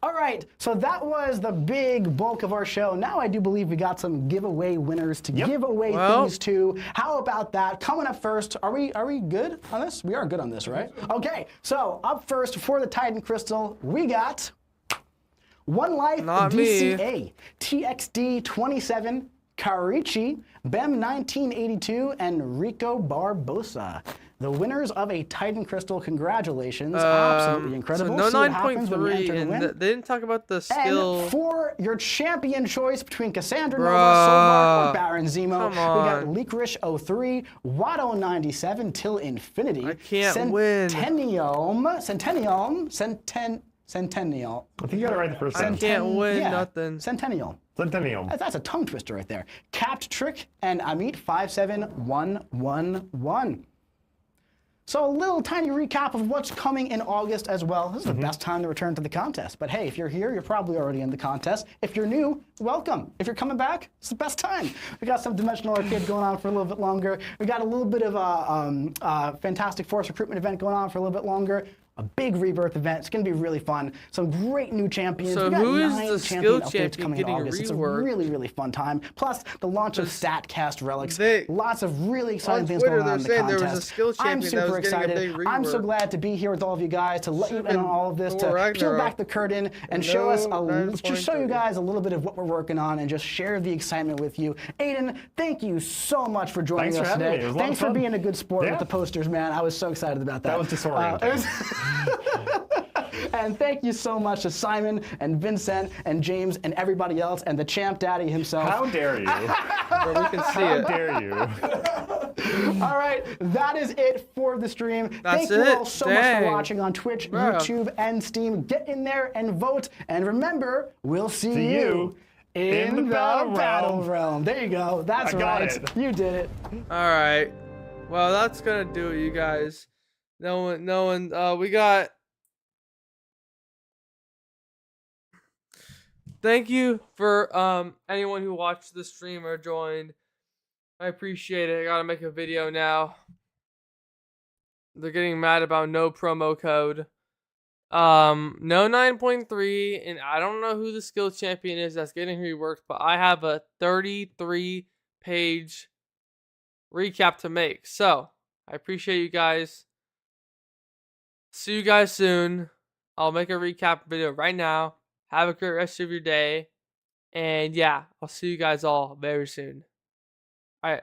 All right, so that was the big bulk of our show. Now I do believe we got some giveaway winners to give away Well- things to. How about that? Coming up first, are we good on this? We are good on this, right? Okay, so up first for the Titan Crystal, we got One Life Not me. DCA, TXD 27, Karichi, Bem 1982, and Rico Barbosa. The winners of a Titan Crystal, congratulations. Absolutely incredible. So no See what happens when you 9.3, enter the and win. they didn't talk about the skill. And for your champion choice between Cassandra Nova, Bruh. Solvark, or Baron Zemo, Come we got on. Licorice 03, Watto 97, Till Infinity. I can't win. Centennial. I think you got it right the first I time. can't win yeah, nothing. Centennial. Centennial. That's a tongue twister right there. Capped Trick and Amit 57111. So a little tiny recap of what's coming in August as well. This is the best time to return to the contest. But hey, if you're here, you're probably already in the contest. If you're new, welcome. If you're coming back, it's the best time. We got some Dimensional Arcade going on for a little bit longer. We got a little bit of a Fantastic Force recruitment event going on for a little bit longer. A big rebirth event. It's going to be really fun. Some great new champions. So we got who is 9 the champion skill updates champion coming in getting August. It's a reworked? really, really fun time. Plus the launch of StatCast relics. Lots of really exciting On things Twitter, going on in the they're saying contest. there was a skill I'm champion that super was getting a excited. big I'm so rework. glad to be here with all of you guys to let you in on all of this, to Thor peel Ragnarok. back the curtain and No, show us just show you 9.3. guys a little bit of what we're working on and just share the excitement with you. Aiden, thank you so much for joining Thanks us for having today. me. It was a lot of Thanks for fun. being a good sport Yeah. with the posters, man. I was so excited about that. That was disorienting. And thank you so much to Simon and Vincent and James and everybody else and the champ daddy himself. How dare you? Where we can see How it. dare you? All right, that is it for the stream. That's Thank you it? all so much for Dang. watching on Twitch, Bro. YouTube, and Steam. Get in there and vote. And remember, we'll see See you in the battle realm. There you go. That's I got right. it. You did it. All right. Well, that's gonna do it, you guys. No one. We got. Thank you for anyone who watched the stream or joined. I appreciate it. I gotta make a video now. They're getting mad about no promo code. No 9.3, and I don't know who the skill champion is that's getting reworked, but I have a 33-page recap to make. So, I appreciate you guys. See you guys soon. I'll make a recap video right now. Have a great rest of your day. And yeah, I'll see you guys all very soon. All right,